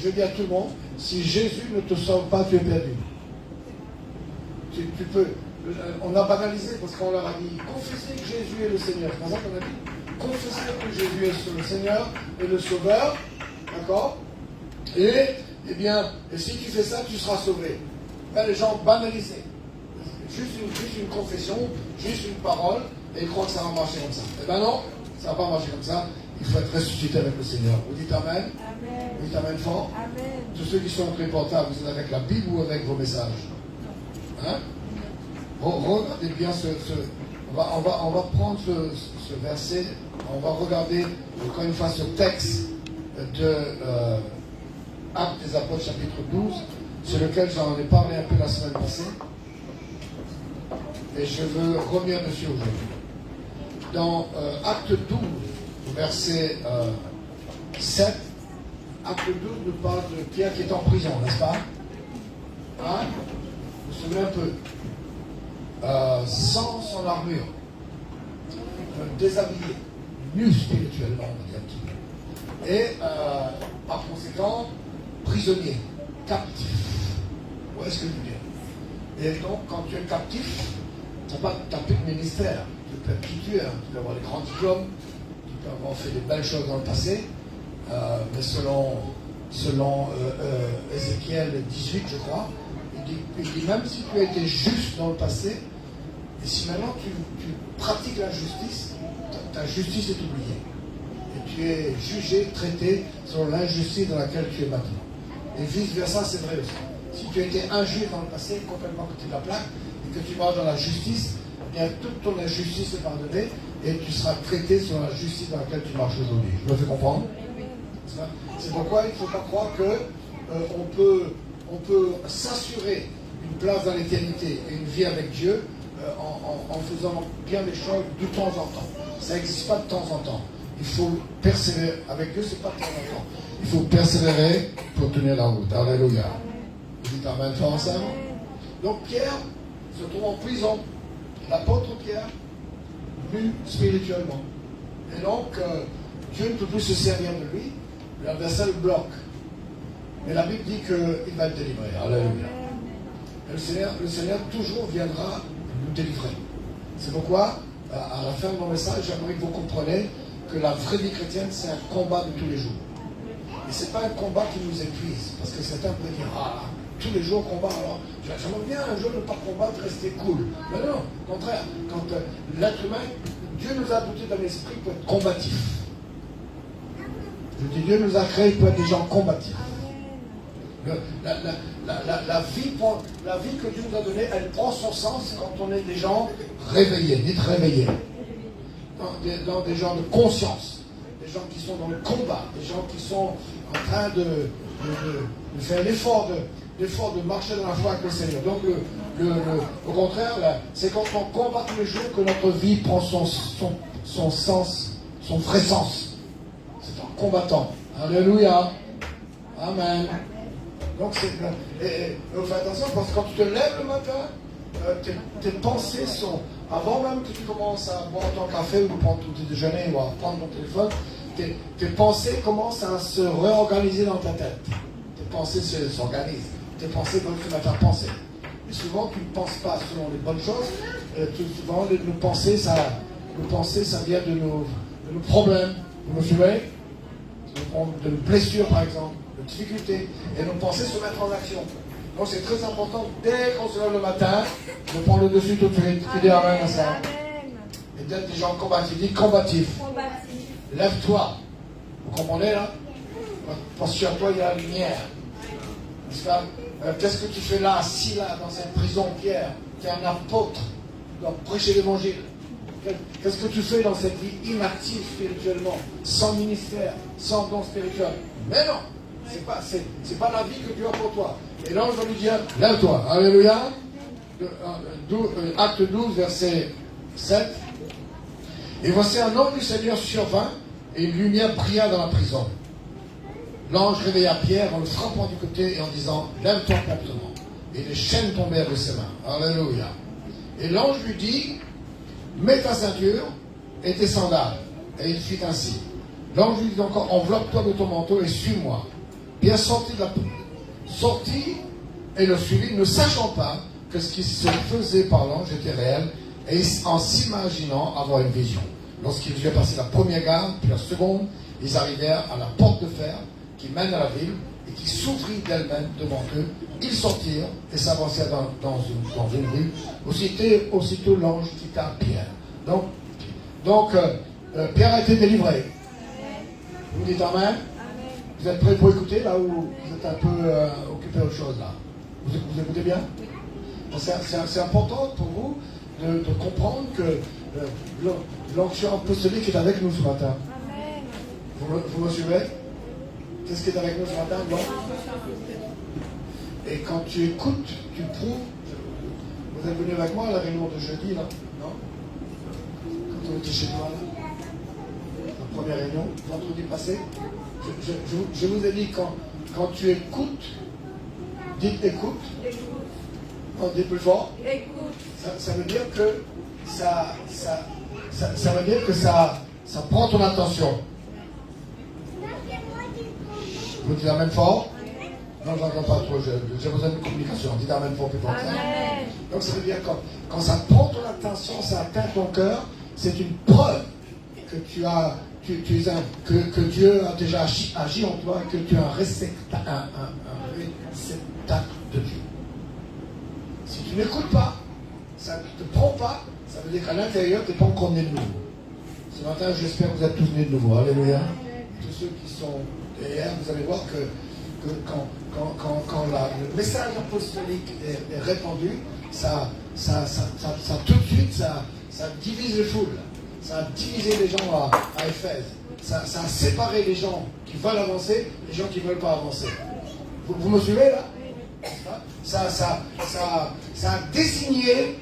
B: je dis à tout le monde, si Jésus ne te sauve pas, tu es perdu. Tu peux. On a banalisé parce qu'on leur a dit confessez que Jésus est le Seigneur. C'est pour ça qu'on a dit confessez que Jésus est le Seigneur et le Sauveur. D'accord? Et si tu fais ça, tu seras sauvé. Ben, les gens banalisent. Juste une confession, juste une parole, et ils croient que ça va marcher comme ça. Eh bien non, ça ne va pas marcher comme ça. Il faut être ressuscité avec le Seigneur. Vous dites Amen? Amen. Vous dites Amen fort? Amen. Tous ceux qui sont très portables, vous êtes avec la Bible ou avec vos messages? Hein? Regardez bien on va prendre ce verset, on va regarder encore une fois ce texte de Actes des Apôtres chapitre 12, sur lequel j'en ai parlé un peu la semaine passée. Et je veux revenir dessus aujourd'hui. Dans Acte 12, verset 7, Acte 12 nous parle de Pierre qui est en prison, n'est-ce pas? Hein? Vous vous souvenez un peu? Sans son armure, déshabillé, nu spirituellement, on va dire un petit peu. Et par conséquent, prisonnier, captif. Vous voyez ce que je veux dire? Et donc, quand tu es captif, tu n'as plus de ministère. Tu peux être qui tu es. Tu peux avoir des grands diplômes, tu peux avoir fait des belles choses dans le passé, mais selon Ézéchiel 18, je crois, il dit même si tu as été juste dans le passé, et si maintenant tu pratiques la justice, ta justice est oubliée. Et tu es jugé, traité selon l'injustice dans laquelle tu es maintenant. Et vice-versa, c'est vrai aussi. Si tu as été injuste dans le passé, complètement côté de la plaque, et que tu marches dans la justice, eh bien toute ton injustice est pardonnée, et tu seras traité selon la justice dans laquelle tu marches aujourd'hui. Je me fais comprendre? C'est pourquoi il ne faut pas croire qu'on peut s'assurer une place dans l'éternité et une vie avec Dieu en faisant bien les choses de temps en temps. Ça n'existe pas de temps en temps. Il faut persévérer. Avec Dieu, ce n'est pas de temps en temps. Il faut persévérer pour tenir la route. Alléluia. Vous dites Amen fort ensemble. Donc Pierre se trouve en prison. L'apôtre Pierre, nu spirituellement. Et donc, Dieu ne peut plus se servir de lui. L'adversaire le bloque. Mais la Bible dit qu'il va être délivré. Alléluia. Le Seigneur toujours viendra nous délivrer. C'est pourquoi, à la fin de mon message, j'aimerais que vous compreniez que la vraie vie chrétienne, c'est un combat de tous les jours. Et ce n'est pas un combat qui nous épuise, parce que certains pourraient dire, ah, tous les jours combat, alors j'aimerais bien un jour ne pas combattre, rester cool. Mais non, au contraire, quand l'être humain, Dieu nous a dotés d'un esprit pour être combatif. Je dis, Dieu nous a créés pour être des gens combatifs. La vie que Dieu nous a donnée, elle prend son sens quand on est des gens réveillés, dites réveillés. Dans des gens de conscience, des gens qui sont dans le combat, des gens qui sont en train de faire l'effort de marcher dans la foi avec le Seigneur. Donc au contraire, c'est quand on combat tous les jours que notre vie prend son sens, son vrai sens. C'est en combattant. Alléluia. Amen. Donc fais attention parce que quand tu te lèves le matin, tes pensées sont, avant même que tu commences à boire ton café ou prendre ton petit déjeuner ou à prendre ton téléphone, tes pensées commencent à se réorganiser dans ta tête. Tes pensées s'organisent. Tes pensées vont te mettre à penser. Et souvent, tu ne penses pas selon les bonnes choses. Souvent, nos pensées, ça vient de nos problèmes. Vous me suivez? De nos blessures, par exemple, de difficultés. Et nos pensées se mettent en action. Donc, c'est très important, dès qu'on se lève le matin, de prendre le dessus tout de suite. Tu dis amen à ça. Et d'être des gens combatifs. Dis combatif. Lève-toi. Vous comprenez là? Parce que sur toi, il y a la lumière. N'est-ce pas? Qu'est-ce que tu fais là, assis là, dans cette prison, Pierre? Tu es un apôtre. Tu dois prêcher l'évangile. Qu'est-ce que tu fais dans cette vie inactive spirituellement, sans ministère, sans don spirituel? Mais non, c'est pas la vie que Dieu a pour toi. Et l'ange va lui dire, lève-toi. Alléluia. Acte 12, verset 7. Et voici un homme du Seigneur survint, et une lumière brilla dans la prison. L'ange réveilla Pierre en le frappant du côté et en disant, lève-toi promptement. Et les chaînes tombèrent de ses mains. Alléluia. Et l'ange lui dit, mets ta ceinture et tes sandales. Et il fit ainsi. L'ange lui dit encore, enveloppe-toi de ton manteau et suis-moi. Pierre sortit et le suivit, ne sachant pas que ce qui se faisait par l'ange était réel, et en s'imaginant avoir une vision. Lorsqu'ils eurent passé la première garde, puis la seconde, ils arrivèrent à la porte de fer qui mène à la ville et qui s'ouvrit d'elle-même devant eux. Ils sortirent et s'avancèrent dans une rue. Aussitôt l'ange quitta Pierre. Donc Pierre a été délivré. Vous dites amen? Vous êtes prêts pour écouter là où vous êtes un peu occupé autre chose là? Vous écoutez bien? C'est important pour vous de comprendre que l'onction apostolique est avec nous ce matin. Vous me suivez? Qu'est-ce qui est avec nous ce matin? Bon. Et quand tu écoutes, tu prouves. Vous êtes venu avec moi à la réunion de jeudi, là? Non? Quand on était chez toi, là? La première réunion, vendredi passé. Je vous ai dit, quand tu écoutes, dites écoute. On dit plus fort. Ça veut dire que ça veut dire que ça prend ton attention. Vous dites amen fort? Non, je n'entends pas trop, j'ai besoin de communication. Dites amen fort plus fort. Donc ça veut dire que quand ça prend ton attention, ça atteint ton cœur, c'est une preuve que que Dieu a déjà agi en toi, que tu es un réceptacle de Dieu. Si tu n'écoutes pas, ça ne te prend pas, ça veut dire qu'à l'intérieur, tu n'es pas encore né de nouveau. Ce matin, j'espère que vous êtes tous nés de nouveau. Alléluia. Tous ceux qui sont derrière, vous allez voir que quand le message apostolique est répandu, ça tout de suite, ça divise les foules. Ça a divisé les gens à Éphèse. Ça a séparé les gens qui veulent avancer, les gens qui ne veulent pas avancer. Vous me suivez là? Ça a désigné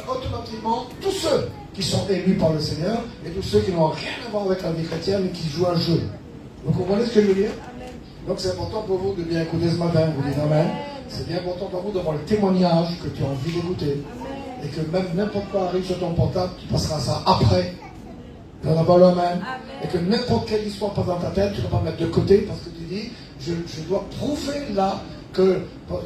B: automatiquement tous ceux qui sont élus par le Seigneur et tous ceux qui n'ont rien à voir avec la vie chrétienne et qui jouent un jeu. Vous comprenez ce que je veux dire? Donc c'est important pour vous de bien écouter ce matin. Vous dites amen. C'est bien important pour vous d'avoir le témoignage que tu as envie d'écouter. Et que même n'importe quoi arrive sur ton portable, tu passeras ça après. Tu en as pas le amen. Et que n'importe quelle histoire passe dans ta tête, tu ne vas pas mettre de côté parce que tu dis, je dois prouver là que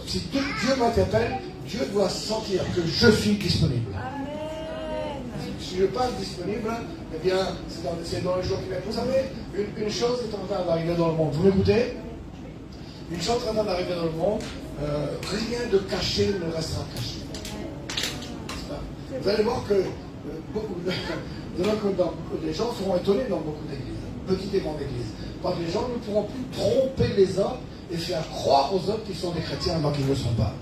B: si Dieu m'interpelle, Dieu doit sentir que je suis disponible.
C: Amen.
B: Si je passe disponible, eh bien, c'est dans les jours qui viennent. Vous savez, une chose est en train d'arriver dans le monde. Vous m'écoutez? Une chose est en train d'arriver dans le monde. Rien de caché ne restera caché. Vous allez voir que les gens seront étonnés dans beaucoup d'églises, petites et grandes églises. Parce que les gens ne pourront plus tromper les hommes et faire croire aux hommes qu'ils sont des chrétiens alors qu'ils ne le sont pas.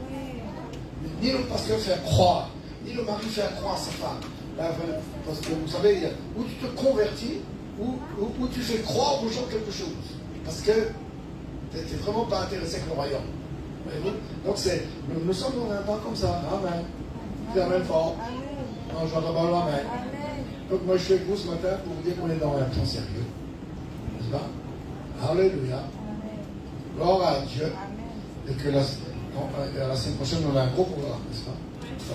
B: Ni le pasteur faire croire, ni le mari faire croire sa femme. Parce que vous savez, où tu te convertis, où tu fais croire aux gens quelque chose. Parce que tu n'es vraiment pas intéressé avec le royaume. Voyez-vous? Donc nous sommes dans un temps comme ça. Amen. C'est la même forme. Non, je n'entends pas le amen. Donc moi je suis avec vous ce matin pour vous dire qu'on est dans un temps sérieux. N'est-ce pas? Alléluia. Gloire à Dieu. Et que la semaine prochaine on a un gros programme, n'est-ce pas?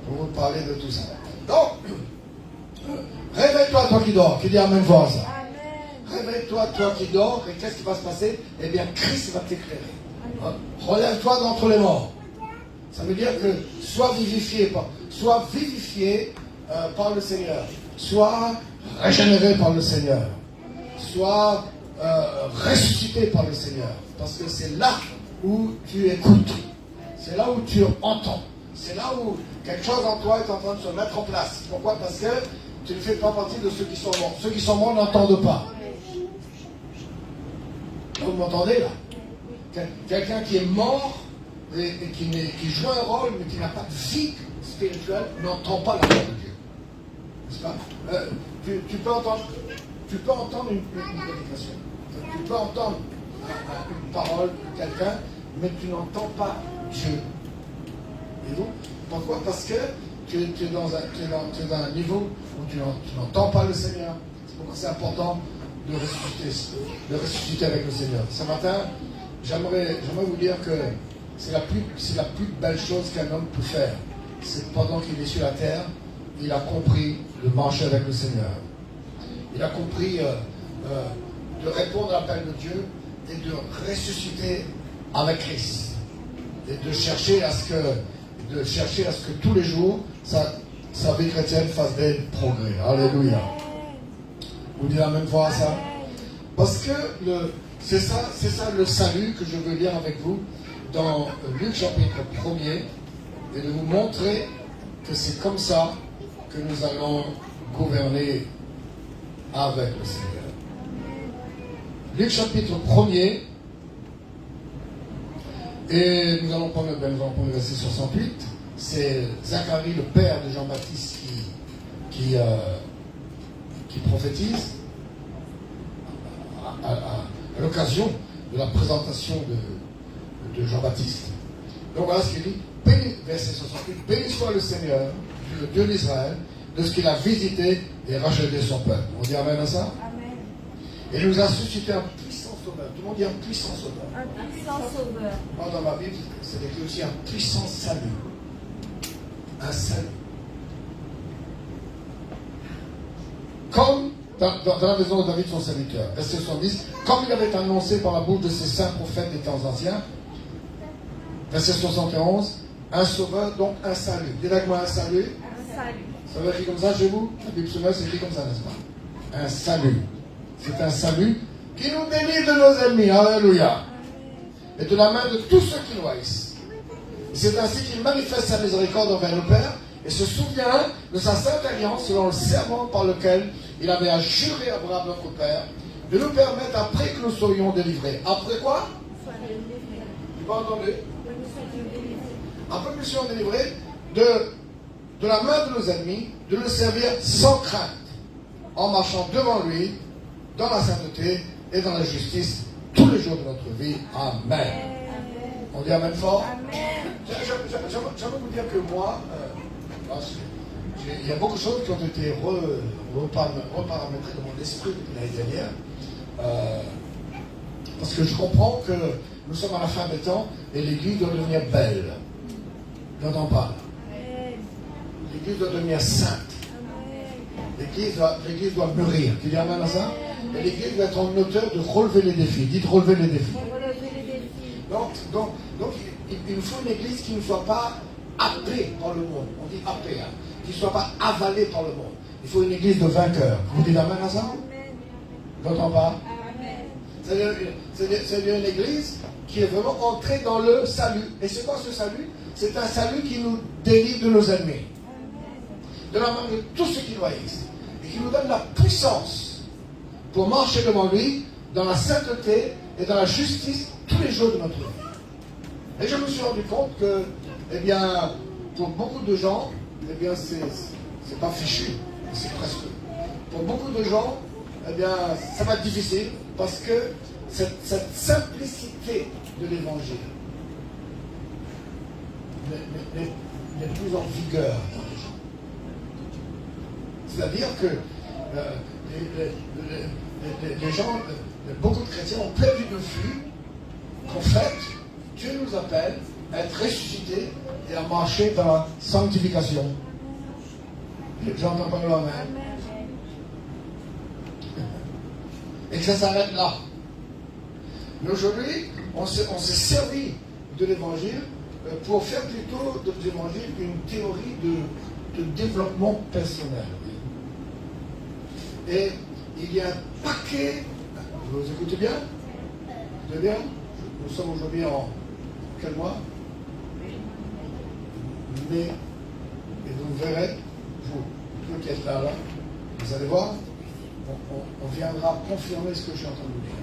B: Pour vous parler de tout ça. Donc, réveille-toi toi qui dors, qui dit amen fort ça. Réveille-toi toi qui dors, et qu'est-ce qui va se passer? Eh bien Christ va t'éclairer. Relève-toi d'entre les morts. Ça veut dire que sois vivifié par le Seigneur, sois régénéré par le Seigneur, sois ressuscité par le Seigneur, parce que c'est là où tu écoutes, c'est là où tu entends, c'est là où quelque chose en toi est en train de se mettre en place. Pourquoi? Parce que tu ne fais pas partie de ceux qui sont morts. Ceux qui sont morts n'entendent pas. Vous m'entendez là? Quelqu'un qui est mort et qui joue un rôle mais qui n'a pas de vie spirituelle n'entend pas la voix de Dieu. N'est-ce pas? Tu peux entendre une prédication. Tu peux entendre une parole de quelqu'un, mais tu n'entends pas Dieu. Et donc, pourquoi? Parce que tu es dans un niveau où tu n'entends pas le Seigneur. C'est pourquoi c'est important de ressusciter avec le Seigneur. Ce matin, j'aimerais vous dire que c'est la plus belle chose qu'un homme peut faire. C'est pendant qu'il est sur la terre, il a compris de marcher avec le Seigneur. Il a compris de répondre à l'appel de Dieu et de ressusciter avec Christ. Et de chercher à ce que tous les jours, sa vie chrétienne fasse des progrès. Alléluia. Vous dites la même fois à ça? Parce que c'est ça le salut que je veux lire avec vous dans Luc chapitre 1er et de vous montrer que c'est comme ça que nous allons gouverner avec le Seigneur. Luc chapitre 1er et nous allons prendre le verset 68. C'est Zacharie, le père de Jean-Baptiste, qui prophétise à l'occasion de la présentation de Jean-Baptiste. Donc voilà ce qu'il dit. Verset 68. Béni soit le Seigneur, le Dieu d'Israël, de ce qu'il a visité et racheté son peuple. On dit amen à ça?
C: Amen.
B: Et nous a suscité un puissant sauveur. Tout le monde dit un puissant sauveur.
C: Un puissant sauveur.
B: Moi, dans ma Bible, c'est écrit aussi un puissant salut. Un salut. Comme dans la maison de David, son serviteur. Verset 70. Comme il avait annoncé par la bouche de ses saints prophètes des temps anciens. Verset 71. Un sauveur, donc un salut. Dites avec moi un salut.
C: Un salut.
B: Ça va écrit comme ça chez vous? La Bible sommaire, c'est écrit comme ça, n'est-ce pas? Un salut. C'est un salut qui nous délivre de nos ennemis. Alléluia. Et de la main de tous ceux qui nous haïssent. C'est ainsi qu'il manifeste sa miséricorde envers nos pères et se souvient de sa sainte alliance selon le serment par lequel il avait à jurer à Abraham notre père de nous permettre après que nous soyons délivrés. Après quoi? Tu m'as entendu? Après que nous soyons délivrés de la main de nos ennemis, de le servir sans crainte, en marchant devant lui, dans la sainteté et dans la justice, tous les jours de notre vie. Amen. On dit amen fort? J'aimerais vous dire que moi, il y a beaucoup de choses qui ont été reparamétrées dans mon esprit depuis l'année dernière. Parce que je comprends que nous sommes à la fin des temps et l'Église doit devenir belle. J'entends pas. L'Église doit devenir sainte. L'Église doit mûrir. Tu dis amen à ça? Et l'Église doit être en hauteur de relever les défis. Dites relever les défis. Donc, il nous faut une église qui ne soit pas happée par le monde. On dit happée, hein, qui ne soit pas avalée par le monde. Il faut une église de vainqueurs. Vous dites amen à ça? Je n'entends pas. C'est-à-dire une église qui est vraiment entrée dans le salut. Et c'est quoi ce salut? C'est un salut qui nous délivre de nos ennemis, de la main de tous ceux qui nous haïssent, et qui nous donne la puissance pour marcher devant lui dans la sainteté et dans la justice tous les jours de notre vie. Et je me suis rendu compte que, eh bien, pour beaucoup de gens, eh bien, c'est pas fichu, c'est presque. Pour beaucoup de gens, eh bien, ça va être difficile parce que cette simplicité de l'évangile n'est plus en vigueur dans les gens. C'est-à-dire que les gens, beaucoup de chrétiens ont perdu de vue qu'en fait, Dieu nous appelle à être ressuscités et à marcher dans la sanctification. J'entends pas le amen. Et que ça s'arrête là. Mais aujourd'hui, on s'est servi de l'évangile pour faire plutôt de l'évangile une théorie de développement personnel. Et il y a un paquet. Vous écoutez bien? Vous écoutez bien? Nous sommes aujourd'hui en quel mois? Mais, et vous verrez, vous qui êtes là, vous allez voir, on viendra confirmer ce que je suis en train de vous dire.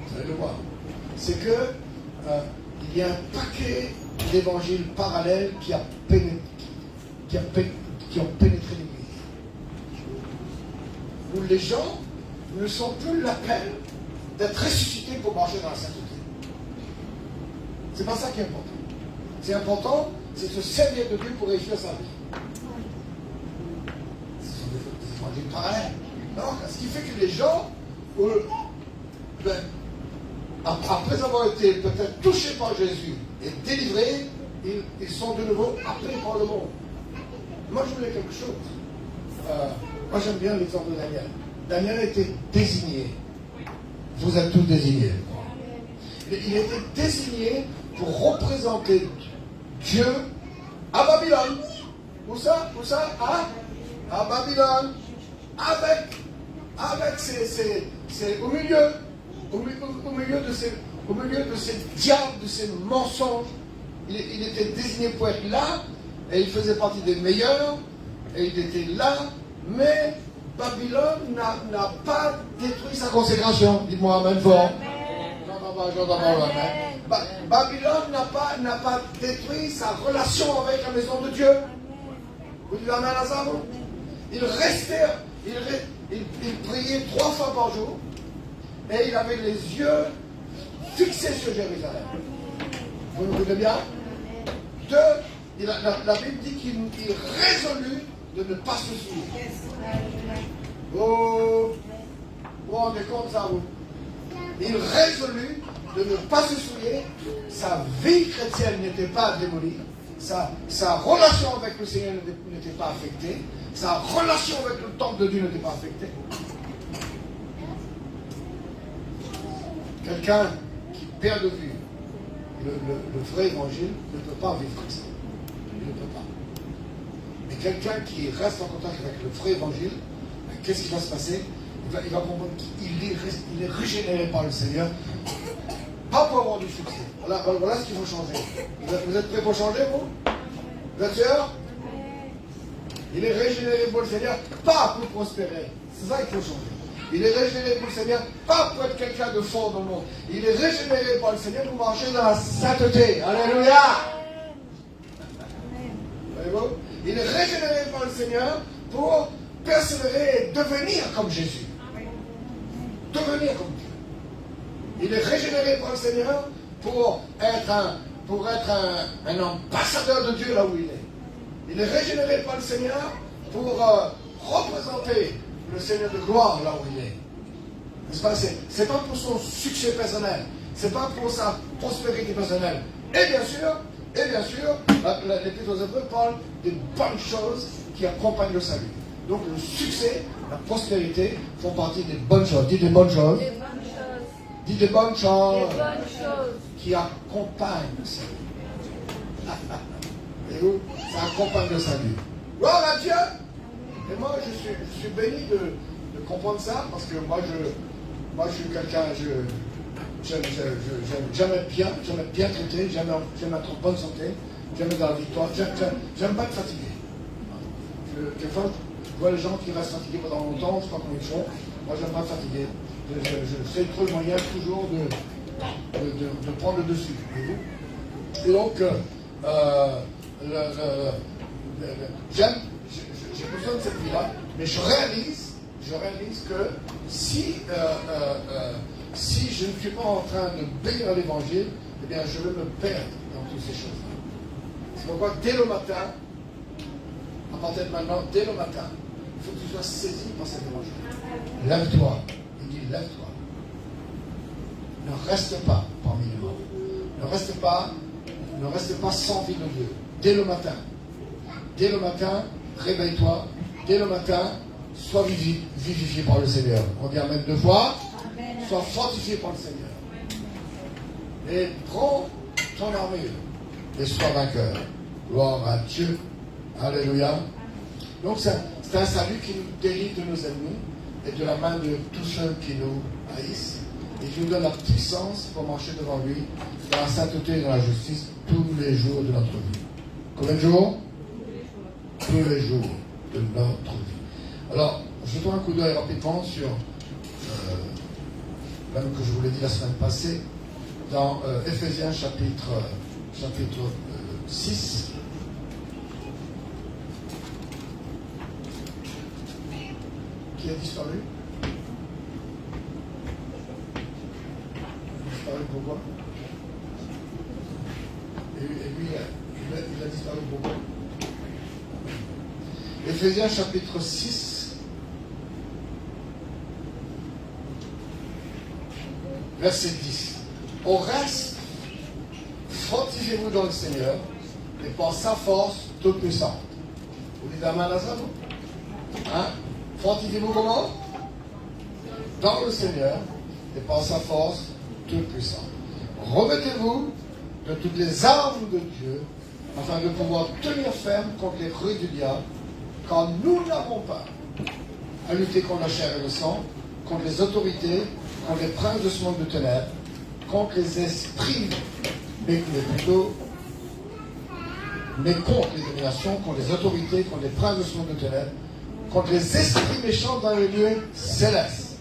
B: Vous allez le voir. C'est que il y a un paquet d'évangiles parallèles qui ont pénétré l'Église. Où les gens ne sont plus l'appel d'être ressuscités pour marcher dans la sainteté. C'est pas ça qui est important. C'est important, c'est de se servir de Dieu pour réussir sa vie. Ce sont des évangiles parallèles. Non, ce qui fait que les gens, après avoir été peut-être touchés par Jésus et délivrés, ils sont de nouveau appelés par le monde. Moi, je voulais quelque chose. Moi, j'aime bien l'exemple de Daniel. Daniel a été désigné. Vous êtes tous désignés. Il a été désigné pour représenter Dieu à Babylone. Où ça? Où ça? À Babylone. Avec ses au milieu de ces diables, de ces mensonges. Il était désigné pour être là, et il faisait partie des meilleurs, et il était là, mais Babylone n'a pas détruit sa consécration. Dites-moi amen fort. J'entends pas amen. Babylone n'a pas détruit sa relation avec la maison de Dieu. Vous dites amen à ça, vous? Il restait, il priait 3 fois par jour, et il avait les yeux fixés sur Jérusalem. Vous m'écoutez bien? La Bible dit qu'il résolut de ne pas se souiller. Oh, vous vous rendez compte ça, vous? Il résolut de ne pas se souiller. Sa vie chrétienne n'était pas démolie. Sa relation avec le Seigneur n'était pas affectée. Sa relation avec le temple de Dieu n'était pas affectée. Quelqu'un qui perd de vue le vrai évangile ne peut pas vivre comme ça. Il ne peut pas. Mais quelqu'un qui reste en contact avec le vrai évangile, qu'est-ce qui va se passer? Il va comprendre qu'il est régénéré par le Seigneur, pas pour avoir du succès. Voilà ce qu'il faut changer. Vous êtes prêts pour changer, vous? Vous êtes sûrs? Il est régénéré pour le Seigneur, pas pour prospérer. C'est ça qu'il faut changer. Il est régénéré pour le Seigneur, pas pour être quelqu'un de fort dans le monde. Il est régénéré par le Seigneur pour marcher dans la sainteté. Alléluia! Voyez-vous? Il est régénéré par le Seigneur pour persévérer et devenir comme Jésus. Devenir comme Dieu. Il est régénéré par le Seigneur pour être un ambassadeur de Dieu là où il est. Il est régénéré par le Seigneur pour représenter le Seigneur de gloire là où il est. N'est-ce pas? C'est pas pour son succès personnel. C'est pas pour sa prospérité personnelle. Et bien sûr, l'Épître aux Hébreux parle des bonnes choses qui accompagnent le salut. Donc le succès, la prospérité font partie des bonnes choses. Dites des bonnes choses. Dites des bonnes choses. qui accompagne le salut. Et où ça accompagne le salut. Gloire à Dieu! Et moi, je suis béni de comprendre ça, parce que moi, je suis quelqu'un, j'aime être bien traité, j'aime être en bonne santé, j'aime être dans la victoire, j'aime pas être fatigué. Quelquefois, je vois les gens qui restent fatigués pendant longtemps, je ne sais pas comment ils font. Moi, j'aime pas être fatigué. J'essaie de trouver le moyen toujours de prendre le dessus. Et donc, j'ai besoin de cette vie-là, mais je réalise que si je ne suis pas en train de bénir l'évangile, eh bien, je vais me perdre dans toutes ces choses-là. C'est pourquoi, dès le matin, à partir de maintenant, dès le matin, il faut que tu sois saisi par cet évangile. Lève-toi. Il dit, lève-toi. Ne reste pas parmi les morts. Ne reste pas sans vie de Dieu. Dès le matin, réveille-toi. Dès le matin, sois vivifié par le Seigneur. On dit Amen 2 fois. Amen. Sois fortifié par le Seigneur. Et prends ton armure et sois vainqueur. Gloire à Dieu. Alléluia. Donc c'est un salut qui nous délivre de nos ennemis et de la main de tous ceux qui nous haïssent et qui nous donne la puissance pour marcher devant lui dans la sainteté et dans la justice tous les jours de notre vie. Combien de jours? Tous les jours de notre vie. Alors, jetons un coup d'œil rapidement sur, même que je vous l'ai dit la semaine passée, dans Éphésiens chapitre 6. Qui a disparu? Il a disparu pourquoi? Et lui, il a disparu pourquoi? Éphésiens chapitre 6, verset 10. Au reste, fortifiez-vous dans le Seigneur et par sa force toute puissante. Vous dites Amen à ça, non? Hein? Fortifiez-vous comment? Dans le Seigneur et par sa force toute puissante. Remettez-vous de toutes les armes de Dieu afin de pouvoir tenir ferme contre les rues du diable, car nous n'avons pas à lutter contre la chair et le sang, contre les autorités, contre les princes de ce monde de ténèbres, contre les esprits, mais contre les dominations, contre les autorités, contre les princes de ce monde de ténèbres, contre les esprits méchants dans les lieux célestes.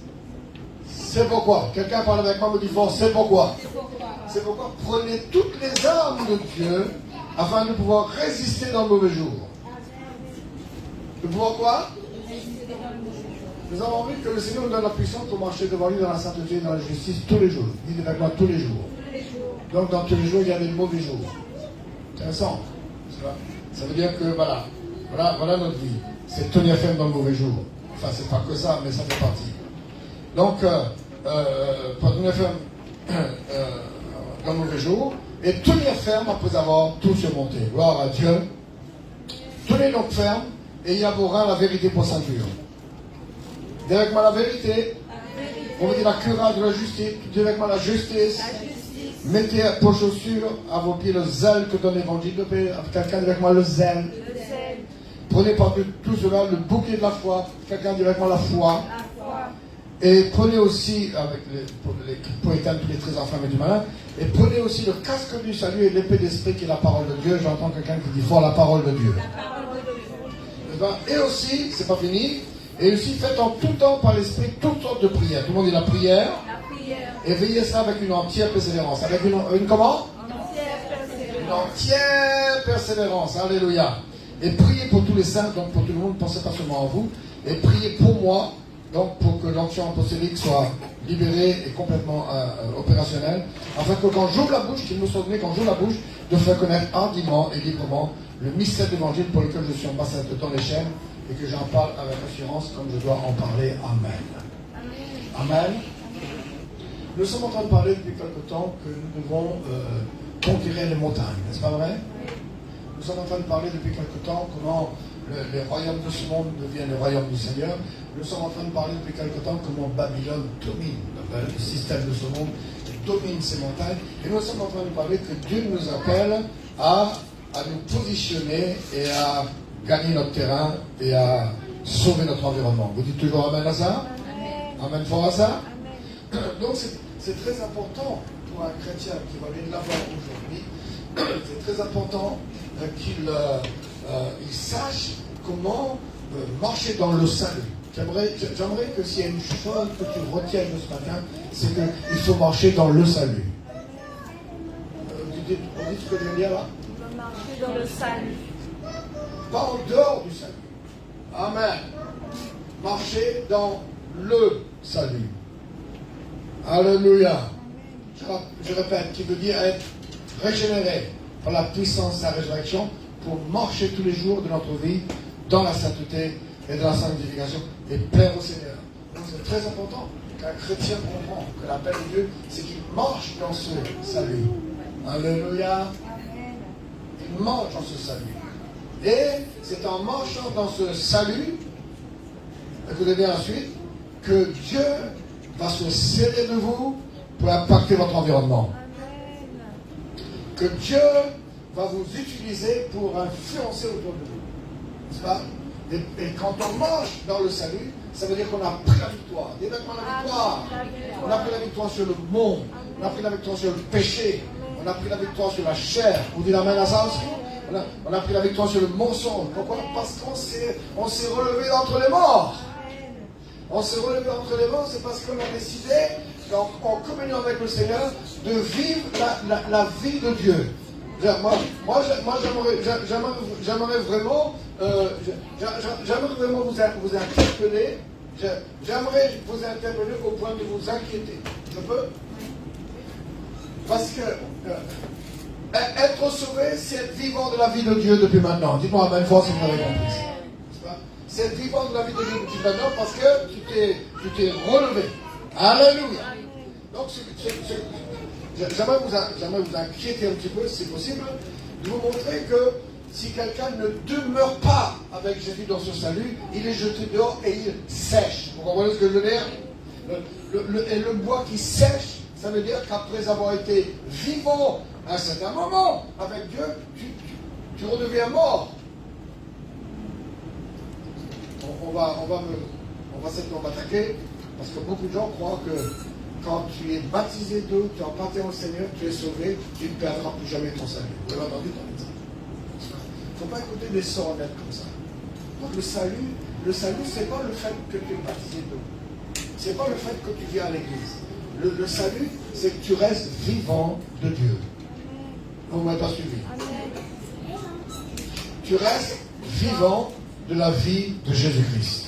B: C'est pourquoi, quelqu'un parle avec moi, me dit fort, c'est pourquoi. C'est pourquoi prenez toutes les armes de Dieu afin de pouvoir résister dans le mauvais jour. De pouvoir quoi? Nous avons envie que le Seigneur nous donne la puissance pour marcher devant lui dans la sainteté et dans la justice tous les jours. Dites avec moi tous les jours. Donc dans tous les jours, il y a des mauvais jours. C'est intéressant. Ça veut dire que voilà notre vie. C'est tenir ferme dans le mauvais jour. Enfin, c'est pas que ça, mais ça fait partie. Donc, pour tenir ferme dans le mauvais jour, et tenir ferme après avoir tout surmonté. Gloire à Dieu. Tenez donc ferme, et ayez à vos reins la vérité pour ceinture. Dis avec moi la vérité. On veut dire la cuirasse de la justice. Dis avec moi la justice. Mettez pour chaussures à vos pieds le zèle que donne l'évangile de paix. Quelqu'un dit avec moi le zèle. Prenez par tout cela le bouclier de la foi. Quelqu'un dit avec moi la foi. Et prenez aussi, pour éteindre tous les trésors infâmes du malin, et prenez aussi le casque du salut et l'épée d'esprit qui est la parole de Dieu. J'entends quelqu'un qui dit fort la parole de Dieu. Et aussi, c'est pas fini, et aussi faites en tout temps par l'esprit toutes sortes de prières. Tout le monde dit la prière. Et veillez ça avec une entière persévérance. Avec une comment? Une entière persévérance. Alléluia. Et priez pour tous les saints, donc pour tout le monde, pensez pas seulement à vous. Et priez pour moi, donc pour que l'onction apostolique soit libérée et complètement opérationnelle, afin que quand j'ouvre la bouche, qu'il nous soit donné quand j'ouvre la bouche, de faire connaître hardiment et librement le mystère de l'évangile pour lequel je suis ambassadeur dans les chaînes et que j'en parle avec assurance comme je dois en parler. Amen. Amen. Nous sommes en train de parler depuis quelque temps que nous devons conquérir les montagnes, n'est-ce pas vrai? Nous sommes en train de parler depuis quelque temps comment les royaumes de ce monde deviennent les royaumes du Seigneur. Nous sommes en train de parler depuis quelque temps comment Babylone domine le système de ce monde, domine ces montagnes. Et nous sommes en train de parler que Dieu nous appelle à nous positionner et à gagner notre terrain et à sauver notre environnement. Vous dites toujours Amen à ça? Amen fort à ça? Donc c'est très important pour un chrétien qui va venir l'avoir aujourd'hui. C'est très important qu'il sache comment marcher dans le salut. J'aimerais que s'il y a une chose que tu retiennes de ce matin, c'est qu'il faut marcher dans le salut. On dit ce que je veux dire là?
C: On va marcher dans le salut.
B: Pas en dehors du salut. Amen. Marcher dans le salut. Alléluia. Je répète, qui veut dire être régénéré par la puissance de la résurrection pour marcher tous les jours de notre vie dans la sainteté et dans la sanctification et plaire au Seigneur. Donc c'est très important qu'un chrétien comprenne que l'appel de Dieu, c'est qu'il marche dans ce salut. Alléluia. Il marche dans ce salut. Et c'est en marchant dans ce salut, écoutez bien ensuite, que Dieu va se servir de vous pour impacter votre environnement. Que Dieu va vous utiliser pour influencer autour de vous. N'est-ce pas? Et quand on marche dans le salut, ça veut dire qu'on a pris la victoire. Dis maintenant la victoire. On a pris la victoire sur le monde. On a pris la victoire sur le péché. On a pris la victoire sur la chair. Vous dites amen à ça aussi? On a pris la victoire sur le mensonge. Pourquoi? Parce qu'on s'est relevé d'entre les morts. On s'est relevé entre les morts, c'est parce qu'on a décidé, en communion avec le Seigneur, de vivre la vie de Dieu. Moi, j'aimerais vraiment vous interpeller. J'aimerais vous interpeller au point de vous inquiéter. Je peux? Parce que être sauvé, c'est être vivant de la vie de Dieu depuis maintenant. Dites-moi amen fort si vous avez compris. C'est être vivant de la vie de Dieu depuis maintenant parce que tu t'es relevé. Alléluia. Donc, j'aimerais vous inquiéter un petit peu, si c'est possible, de vous montrer que si quelqu'un ne demeure pas avec Jésus dans ce salut, il est jeté dehors et il sèche. Vous comprenez ce que je veux dire? Et le bois qui sèche, ça veut dire qu'après avoir été vivant à un certain moment avec Dieu, tu redeviens mort. On va m'attaquer parce que beaucoup de gens croient que quand tu es baptisé d'eau, tu es emprunté au Seigneur, tu es sauvé, tu ne perdras plus jamais ton salut. Vous avez entendu parler de ça? Il ne faut pas écouter des sornettes comme ça. Donc le salut, ce n'est pas le fait que tu es baptisé d'eau. Ce n'est pas le fait que tu viens à l'église. Le salut, c'est que tu restes vivant de Dieu. Vous ne m'avez pas suivi. Tu restes vivant de la vie de Jésus-Christ.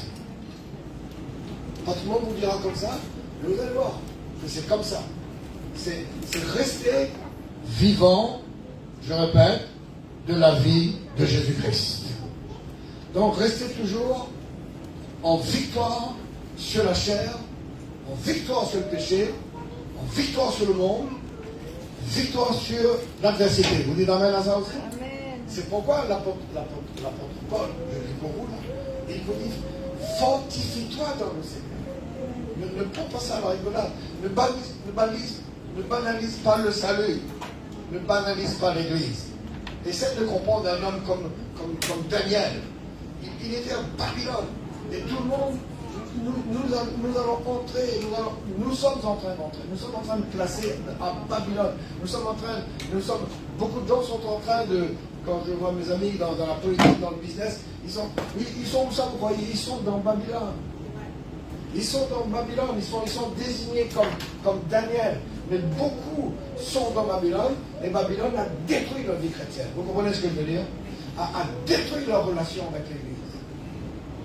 B: Pas tout le monde vous dira comme ça, mais vous allez voir que c'est comme ça. C'est rester vivant, je répète, de la vie de Jésus-Christ. Donc restez toujours en victoire sur la chair, en victoire sur le péché, en victoire sur le monde, victoire sur l'adversité. Vous dites amen à ça aussi? Amen. C'est pourquoi l'apôtre Paul, je dis pour vous, il vous dit, fortifie-toi dans le Seigneur. Ne prends pas ça à la rigolade. Ne banalise pas le salut. Ne banalise pas l'Église. Essaie de comprendre un homme comme Daniel. Il était à Babylone. Et tout le monde, nous allons entrer, nous sommes en train d'entrer. Nous sommes en train de placer à Babylone. Beaucoup de gens sont en train de, quand je vois mes amis dans la politique, dans le business, ils sont où ça, vous croyez? Ils sont dans Babylone. Ils sont dans Babylone, ils sont désignés comme Daniel. Mais beaucoup sont dans Babylone, et Babylone a détruit leur vie chrétienne. Vous comprenez ce que je veux dire? A détruit leur relation avec l'Église.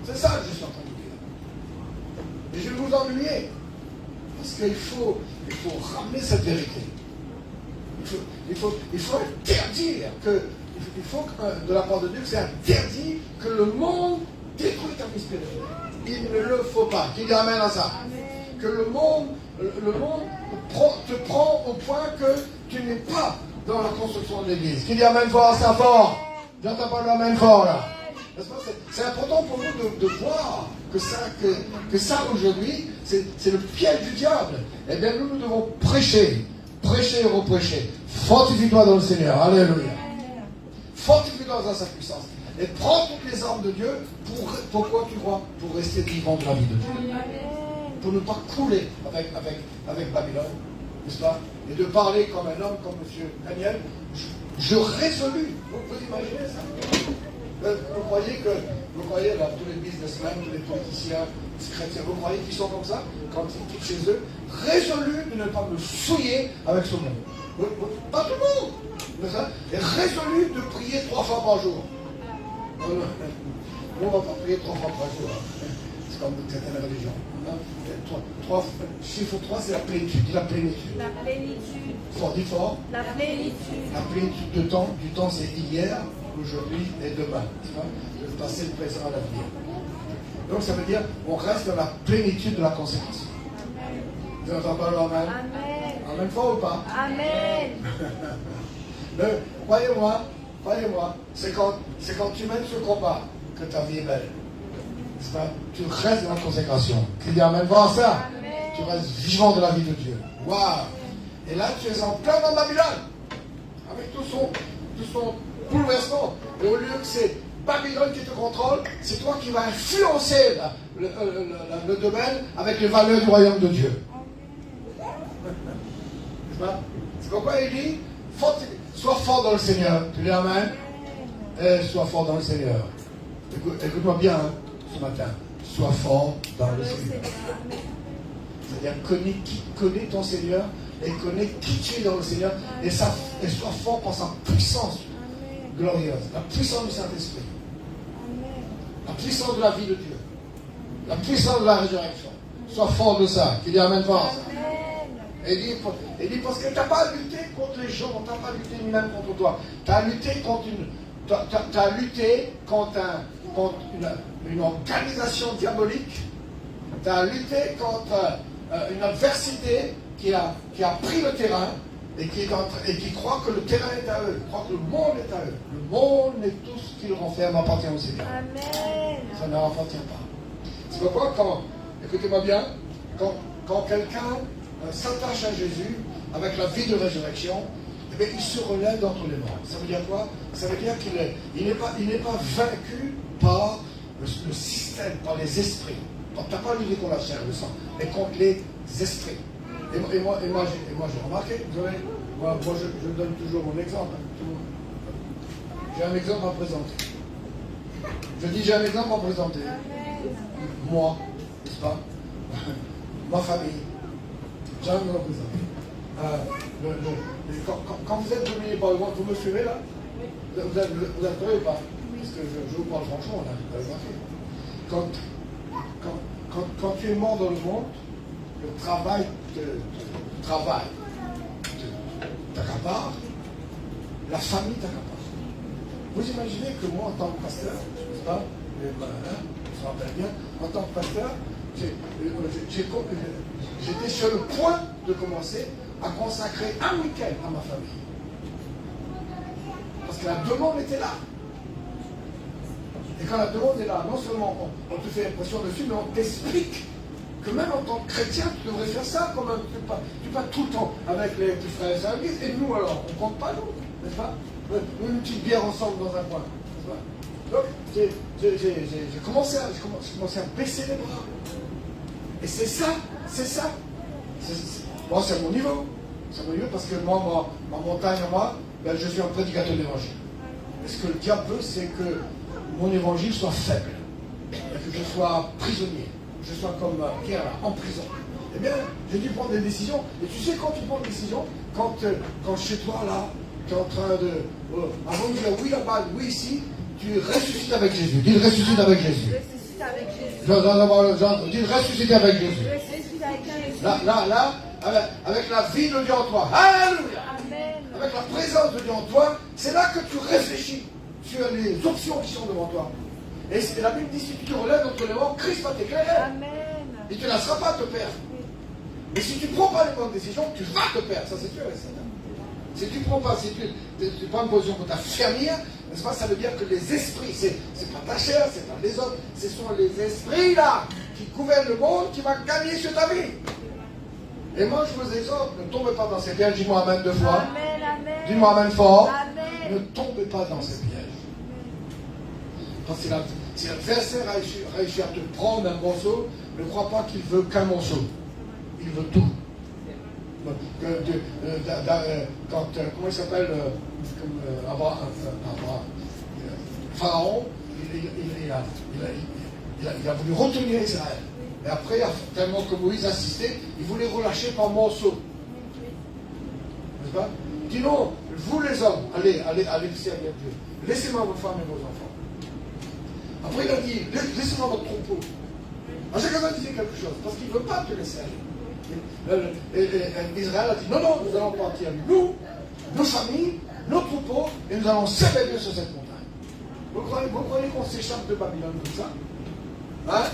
B: C'est ça que je suis en train de dire. Et je vais vous ennuyer. Parce qu'il faut ramener cette vérité. Il faut interdire il faut de la part de Dieu, c'est interdit que le monde détruit ta vie spirituelle. Il ne le faut pas. Qui dit amen à ça? Amen. Que le monde te prend au point que tu n'es pas dans la construction de l'Église. Qui dit amen fort à ça fort? J'entends pas le amen fort là. C'est important pour nous de voir que ça aujourd'hui, c'est le piège du diable. Eh bien, nous devons prêcher prêcher et reprêcher. Fortifie-toi dans le Seigneur. Alléluia. Fortifie-toi dans sa puissance. Et prends toutes les armes de Dieu pourquoi tu crois? Pour rester vivant de la vie de Dieu. Pour ne pas couler avec Babylone. N'est-ce pas? Et de parler comme un homme, comme M. Daniel. Je résolus. Vous imaginez ça? Vous croyez là, tous les businessmen, tous les politiciens, les chrétiens, vous croyez qu'ils sont comme ça quand ils quittent chez eux, résolus de ne pas me souiller avec ce monde. Pas tout le monde. Et résolus de prier 3 fois par jour. Nous, on ne va pas prier 3 fois par jour. C'est comme dans certaines religions. Chiffre 3, c'est la plénitude. Dis la plénitude.
C: La plénitude.
B: Fort, dis fort.
C: La plénitude.
B: La plénitude de temps. Du temps, c'est hier, aujourd'hui et demain. Le passé, le présent, l'avenir. Donc, ça veut dire on reste dans la plénitude de la consécration. Vous entendez parler amen?
C: Amen.
B: Amen fort ou pas?
C: Amen.
B: Mais croyez-moi, c'est quand tu mènes ce combat que ta vie est belle. Tu restes dans la consécration. Tu dis amen, voir ça.
C: Amen.
B: Tu restes vivant de la vie de Dieu. Waouh! Et là, tu es en plein dans Babylone. Avec tout son bouleversement. Et au lieu que c'est Babylone qui te contrôle, c'est toi qui vas influencer le domaine avec les valeurs du royaume de Dieu. C'est pourquoi il dit, sois fort dans le Seigneur. Tu dis amen? Et sois fort dans le Seigneur. Écoute-moi bien ce matin. Sois fort dans le Seigneur. C'est-à-dire connais ton Seigneur et connais qui tu es dans le Seigneur et sois fort par sa puissance glorieuse, la puissance du Saint-Esprit, la puissance de la vie de Dieu, la puissance de la résurrection. Sois fort de ça. Tu dis amen fort. Et dit parce que tu n'as pas lutté contre les gens, tu n'as pas lutté même contre toi. Tu as lutté contre une organisation diabolique. Tu as lutté contre une adversité qui a pris le terrain et qui croit que le terrain est à eux, croit que le monde est à eux. Le monde et tout ce qui le renferme appartient au Seigneur.
C: Amen.
B: Ça ne leur appartient pas. C'est pourquoi écoutez-moi bien, quand quelqu'un s'attache à Jésus avec la vie de résurrection, eh bien, il se relève d'entre les morts. Ça veut dire quoi? Ça veut dire qu'il n'est pas vaincu par le système, par les esprits. Donc, tu n'as pas lutté contre la chair, le sang, mais contre les esprits. Et moi j'ai remarqué, moi je donne toujours mon exemple. J'ai un exemple à présenter. Je dis j'ai un exemple à présenter. Moi, n'est-ce pas? Ma famille. J'ai un exemple à présenter. Quand vous êtes dominé par le monde, vous me suivez là? Vous êtes prêts ou pas? Parce que je vous parle franchement, là, vous avez remarqué. Quand tu es mort dans le monde, le travail t'accapare, la famille t'accapare. Vous imaginez que moi, en tant que pasteur, je ne sais pas, je me rappelle bien, en tant que pasteur, j'étais sur le point de commencer à consacrer un week-end à ma famille. Parce que la demande était là. Et quand la demande est là, non seulement on te fait impression dessus, mais on t'explique que même en tant que chrétien, tu devrais faire ça quand même. Tu pas tout le temps avec les petits frères et sœurs. Et nous alors, on ne compte pas nous, n'est-ce pas? Une petite bière ensemble dans un coin, n'est-ce pas? Donc, j'ai commencé à baisser les bras. Et c'est ça. Bon, c'est mon niveau. C'est mon niveau parce que moi, ma montagne, ben, je suis un prédicateur d'évangile. Et ce que le diable veut, c'est que mon évangile soit faible. Et que je sois prisonnier. Je sois comme Pierre, en prison. Eh bien, j'ai dû prendre des décisions. Et tu sais quand tu prends des décisions, quand chez toi, là, tu es en train de... avant de dire oui là-bas, oui ici, tu ressuscites avec Jésus. Dis ressuscite avec Jésus.
C: Ressuscite avec Jésus.
B: Dis ressuscite avec Jésus.
C: Ressuscite avec Jésus.
B: Là, avec la vie de Dieu en toi. Alléluia.
C: Amen.
B: Avec la présence de Dieu en toi, c'est là que tu réfléchis sur les options qui sont devant toi. Et la Bible dit, si tu te relèves d'entre les morts, Christ va t'éclairer.
C: Amen.
B: Et tu ne laisseras pas te perdre. Mais si tu ne prends pas les bonnes décisions, tu vas te perdre. Ça, c'est sûr et certain. Si tu prends pas, si tu prends une position pour t'affermir, n'est-ce pas, ça veut dire que les esprits, c'est pas ta chair, c'est pas les hommes, ce sont les esprits là qui gouvernent le monde qui va gagner sur ta vie. Et moi, je vous exhorte, ne tombez pas dans ces pièges. Dis-moi amen 2 fois.
C: Amen, amen.
B: Dis-moi amen fort.
C: Amen.
B: Ne tombez pas dans ces pièges. Parce que si l'adversaire réussit à te prendre un morceau, ne crois pas qu'il veut qu'un morceau. Il veut tout. Quand, comment il s'appelle, Pharaon, il a voulu retenir Israël. Et après, tellement que Moïse insistait, il voulait relâcher par morceaux. N'est-ce pas? Dis non, vous les hommes, allez servir Dieu. Laissez-moi vos femmes et vos enfants. Après, il a dit, laissez-moi votre troupeau. À chaque fois, il disait quelque chose, parce qu'il ne veut pas te laisser aller. Et Israël a dit, non, nous allons partir, nous, nos familles, nos troupeaux, et nous allons servir Dieu sur cette montagne. Vous croyez qu'on s'échappe de Babylone comme ça? Hein?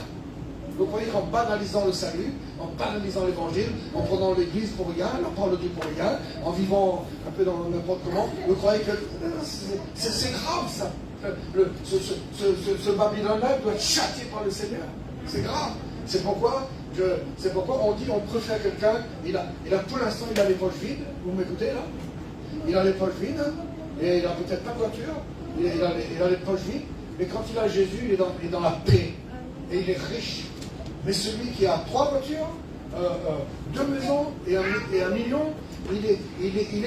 B: Vous croyez qu'en banalisant le salut, en banalisant l'évangile, en prenant l'église pour rien, la parole de Dieu pour rien, en vivant un peu dans n'importe comment, vous croyez que c'est grave ça? Ce Babylone-là doit être châtié par le Seigneur. C'est grave. C'est pourquoi on dit on préfère quelqu'un, pour l'instant il a les poches vides, vous m'écoutez là? Il a les poches vides, et il n'a peut-être pas de voiture, il a les poches vides, mais quand il a Jésus, il est dans la paix, et il est riche. Mais celui qui a 3 voitures, 2 maisons et un million, il est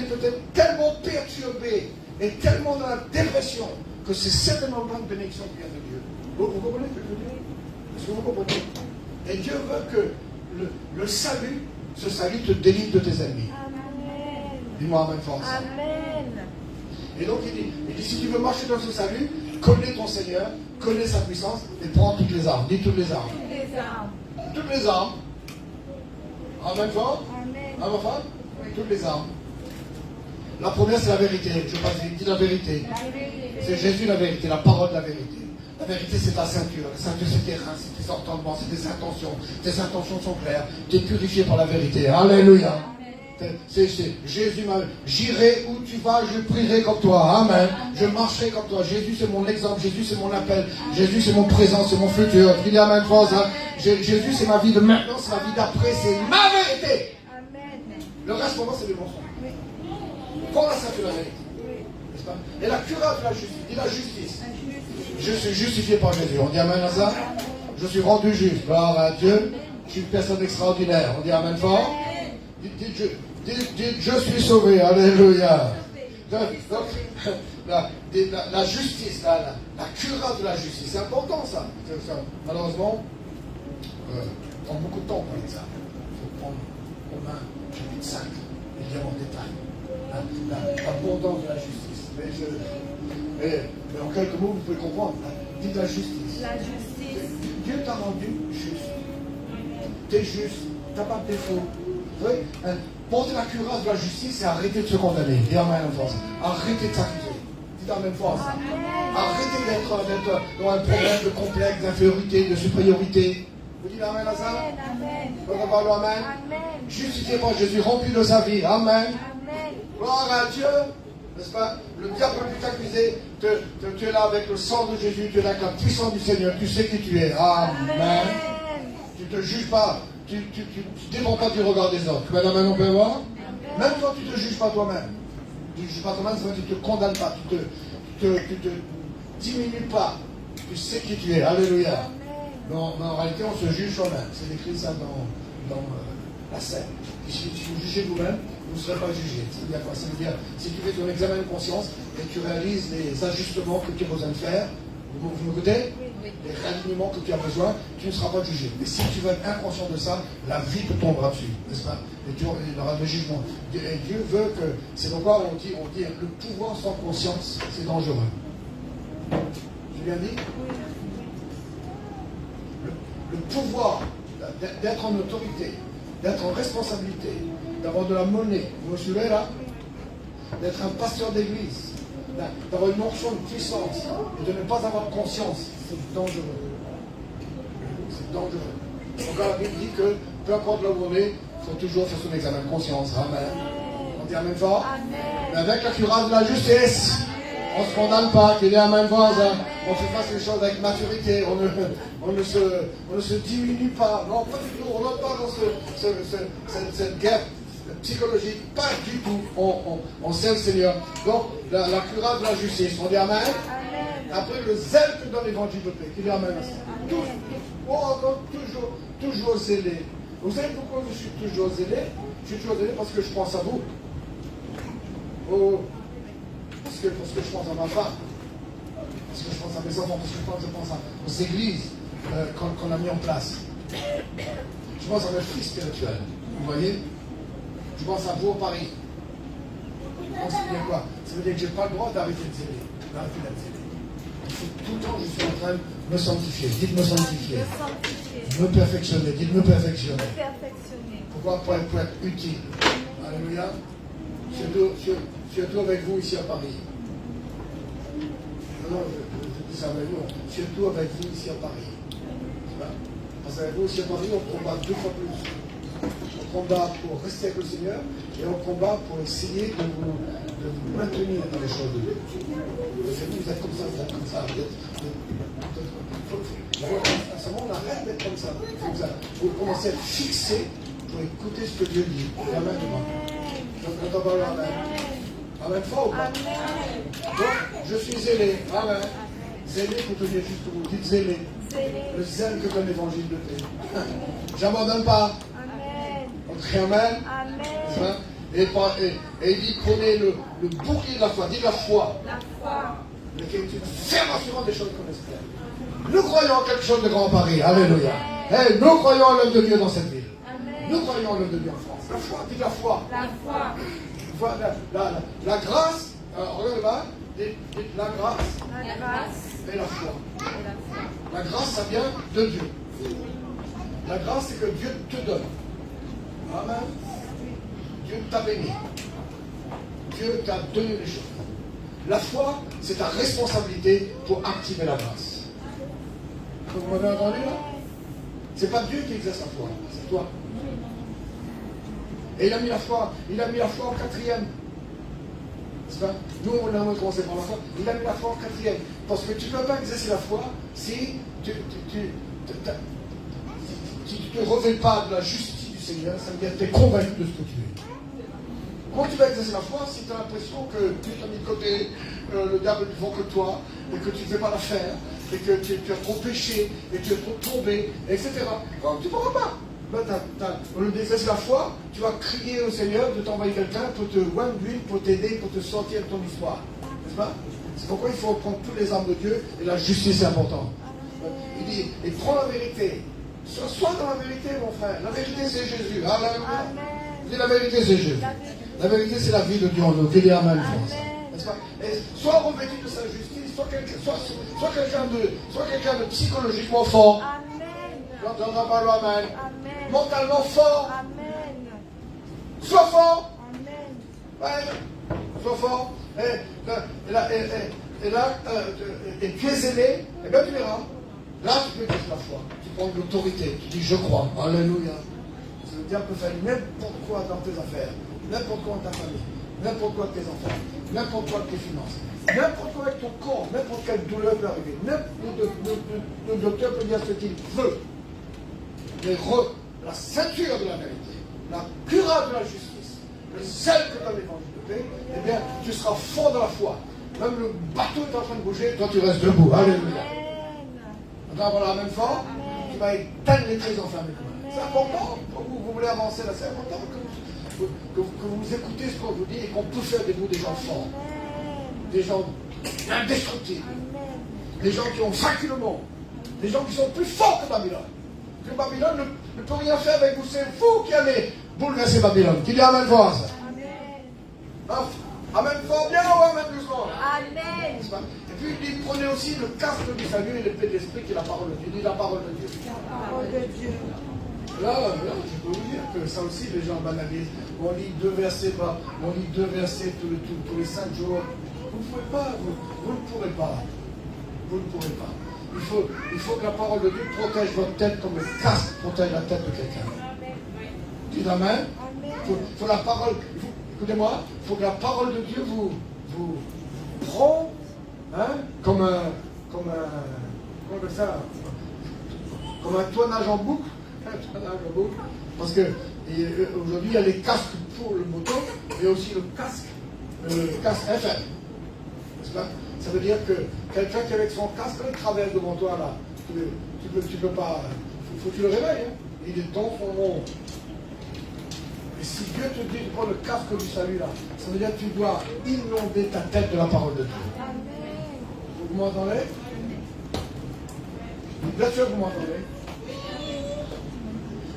B: peut-être tellement perturbé et tellement dans la dépression que c'est certainement pas une bénédiction qui vient de Dieu. Vous comprenez ce que je veux dire? Est-ce que vous comprenez? Et Dieu veut que le salut, ce salut te délivre de tes ennemis.
C: Amen.
B: Dis-moi amen fort.
C: Amen.
B: Et donc il dit, si tu veux marcher dans ce salut, connais ton Seigneur, connais sa puissance et prends toutes les armes. Dis toutes les armes.
C: Les armes.
B: Toutes les armes. Amen fort.
C: Amen.
B: Amen fort. Toutes les armes. La première, c'est la vérité. Je passe, il dit la vérité. C'est Jésus la vérité, la parole de la vérité. La vérité, c'est ta ceinture. La ceinture, c'est tes reins, c'est tes entendements, c'est tes intentions. Tes intentions sont claires. Tu es purifié par la vérité. Alléluia. Jésus m'a dit, j'irai où tu vas, je prierai comme toi. Amen. Je marcherai comme toi. Jésus, c'est mon exemple. Jésus, c'est mon appel. Jésus, c'est mon présent, c'est mon futur. Il dit amen, fort. Jésus, c'est ma vie de maintenant, c'est ma vie d'après, c'est ma vérité.
C: Amen.
B: Le reste, pour moi, c'est des mensonges. Pour la ceinture, la vérité. N'est-ce pas? Et la cuirasse de la justice. Dit la justice. Je suis justifié par Jésus. On dit amen à ça? Je suis rendu juste. Gloire à Dieu. Je suis une personne extraordinaire. On dit amen fort? Dites, je suis sauvé. Alléluia. Donc, la justice, la cuirasse de la justice, c'est important ça. Malheureusement, ça prend beaucoup de temps pour parler de ça. Il faut prendre Romains chapitre 5 et lire en détail. L'abondance de la justice. Mais en quelques mots, vous pouvez comprendre. Dites la justice.
C: La justice.
B: Dieu t'a rendu juste. Tu es juste. Tu n'as pas de défaut. Oui? Porter la cuirasse de la justice, c'est arrêter de se condamner. Dis amen en force. Arrêtez de s'accuser. Dites amen force. Arrêtez d'être dans un problème de complexe, d'infériorité, de supériorité. Vous dites amen à ça?
C: Amen.
B: On va parler amen.
C: Amen.
B: Justifié par Jésus, rempli de sa vie. Amen.
C: Amen.
B: Gloire à Dieu. N'est-ce pas? Le diable peut t'accuser. Tu es là avec le sang de Jésus. Tu es là avec la puissance du Seigneur. Tu sais qui tu es. Amen. Tu ne te juges pas. Tu ne dépends pas du regard des autres. Maintenant, on peut voir. Même toi, tu ne te juges pas toi-même. Tu ne juges pas toi-même, tu ne te condamnes pas. Tu ne te diminues pas. Tu sais qui tu es. Alléluia. Mais en réalité, on se juge soi-même. C'est écrit ça dans la scène. Si vous jugez vous-même, vous ne serez pas jugé. Ça veut dire quoi? Ça veut dire, si tu fais ton examen de conscience et tu réalises les ajustements que tu as besoin de faire, vous m'écoutez? Les réalignements que tu as besoin, tu ne seras pas jugé. Mais si tu veux être inconscient de ça, la vie te tombera dessus, n'est-ce pas? Et il y aura des jugements. Et Dieu veut que, c'est pourquoi on dit le pouvoir sans conscience, c'est dangereux. J'ai bien dit? Le pouvoir d'être en autorité, d'être en responsabilité, d'avoir de la monnaie, vous me suivez là? D'être un pasteur d'église, d'avoir une onction de puissance et de ne pas avoir conscience, c'est dangereux. C'est dangereux. Encore la Bible dit que peu importe là où on est, il faut toujours faire son examen de conscience. Amen. On dit amen fort? Mais avec la cuirasse de la justice, on ne se condamne pas. Qu'il y ait amen fort. On fait face les choses avec maturité. On ne se diminue pas. Non, pas du tout. On n'entre pas dans cette guerre psychologique. Pas du tout. On sait le Seigneur. Donc, la cuirasse de la justice. On dit Amen. Après, le zèle que donne l'évangile de paix. Qui dit Amen à ça. Toujours zélé. Vous savez pourquoi je suis toujours zélé? Je suis toujours zélé parce que je pense à vous. Parce que je pense à ma femme. Parce que je pense à mes enfants. Parce que je pense aux églises qu'on a mis en place. Je pense à mes fils spirituels. Vous voyez? Je pense à vous au Paris. Donc, ça veut dire quoi? Ça veut dire que je n'ai pas le droit d'arrêter de zéler. D'arrêter d'être zélé. Tout le temps, je suis en train de me sanctifier. Dites me sanctifier. Me perfectionner. Dites me perfectionner. Pourquoi? Pour être utile. Alléluia. Surtout avec vous ici à Paris. Non, je dis ça avec vous. Surtout avec vous ici à Paris. Parce qu'avec vous ici à Paris, on combat 2 fois plus. On combat pour rester avec le Seigneur et on combat pour essayer de vous maintenir dans les choses de Dieu. Vous êtes comme ça, vous êtes comme ça. À ce moment, on arrête d'être comme ça. Vous commencez à être fixé pour écouter ce que Dieu dit. Amen. Donc, quand on parle Amen. Amen fort ou pas? Donc, je suis zélé. Amen. Zélé pour tenir juste vous. Dites zélé. Le zèle que donne l'évangile de paix. J'abandonne pas. On crie Amen. Et il dit prenez le bouclier de la foi. Dites la foi. Lequel est une ferme assurance des choses qu'on espère. Nous croyons en quelque chose de grand à Paris. Alléluia. Hey, nous croyons en l'œuvre de Dieu dans cette ville. Nous croyons en l'œuvre de Dieu en France. La foi, dites la foi. La grâce, regardez là, dites la grâce et la foi. La grâce, ça vient de Dieu. La grâce, c'est que Dieu te donne. Amen. Dieu t'a béni. Dieu t'a donné les choses. La foi, c'est ta responsabilité pour activer la grâce. Vous m'avez entendu là? C'est pas Dieu qui exerce la foi, c'est toi. Et il a mis la foi en 4e. C'est pas? Nous, on a commencé par la foi. Il a mis la foi en 4e. Parce que tu ne peux pas exercer la foi si tu ne te revêts pas de la justice du Seigneur. Ça veut dire que tu es convaincu de ce que tu es. Comment tu vas exercer la foi si tu as l'impression que Dieu t'a mis de côté, le diable est plus fort que toi, et que tu ne fais pas l'affaire, et que tu as trop péché, et que tu es trop tombé, etc. Alors, tu ne pourras pas. Au lieu d'exercer la foi, tu vas crier au Seigneur de t'envoyer quelqu'un pour te oindre d'huile, pour t'aider, pour te sortir de ton histoire. N'est-ce pas? C'est pourquoi il faut prendre toutes les armes de Dieu, et la justice est importante. Il dit, et prends la vérité. Sois dans la vérité, mon frère. La vérité, c'est Jésus. Alléluia. Dis la vérité, c'est Jésus. La vérité, c'est la vie de Dieu en nous. Qu'il y a Amen, n'est-ce pas? Et sois revêtu de sa justice, sois quelqu'un de psychologiquement fort. Dans la parole, Amen. Mentalement fort. Sois fort. Ouais. Sois fort. Et tu es zélé. Et bien tu verras. Là, tu peux dire la foi. Tu prends l'autorité. Tu dis je crois. Alléluia. Le diable peut faire n'importe quoi dans tes affaires, n'importe quoi dans ta famille, n'importe quoi avec tes enfants, n'importe quoi avec tes finances, n'importe quoi avec ton corps, n'importe quelle douleur peut arriver. Le docteur peut dire ce qu'il veut. Mais la ceinture de la vérité, la cuirasse de la justice, le zèle que donne l'évangile de paix, eh bien, tu seras fort dans la foi. Même le bateau est en train de bouger, toi tu restes debout. Alléluia. Maintenant, voilà, même fort, tu vas éteindre les très enflammés. C'est important, vous voulez avancer là, c'est important que vous écoutez ce qu'on vous dit et qu'on peut faire de vous des gens forts, des gens indestructibles, des gens qui ont vaincu le monde, des gens qui sont plus forts que Babylone. Que Babylone ne peut rien faire avec vous, c'est vous qui allez bouleverser Babylone. Qui dit Amen fort à ça? Amen fort, bien ou Amen doucement? Amen. Et puis il dit prenez aussi le casque du salut et l'épée de l'esprit qui est la parole de Dieu. Il dit la parole de Dieu. La parole de Dieu. Là, je peux vous dire que ça aussi, les gens banalisent. On lit 2 versets, tous les 5 jours. Vous ne pouvez pas, vous ne pourrez pas. Vous ne pourrez pas. Il faut que la parole de Dieu protège votre tête comme le casque protège la tête de quelqu'un. Dites Amen. Faut la parole, écoutez-moi, il faut que la parole de Dieu vous prend comme comment on appelle ça, comme un tournage en boucle. Parce que aujourd'hui, il y a les casques pour le moto, mais aussi le casque FM. N'est-ce pas? Ça veut dire que quelqu'un qui est avec son casque, quand il traverse devant toi, là, tu peux pas. Faut que tu le réveilles. Hein. Il est dans son nom. Et si Dieu te dit de prendre le casque du salut, là, ça veut dire que tu dois inonder ta tête de la parole de Dieu.
C: Amen.
B: Vous m'entendez? Bien sûr, vous m'entendez?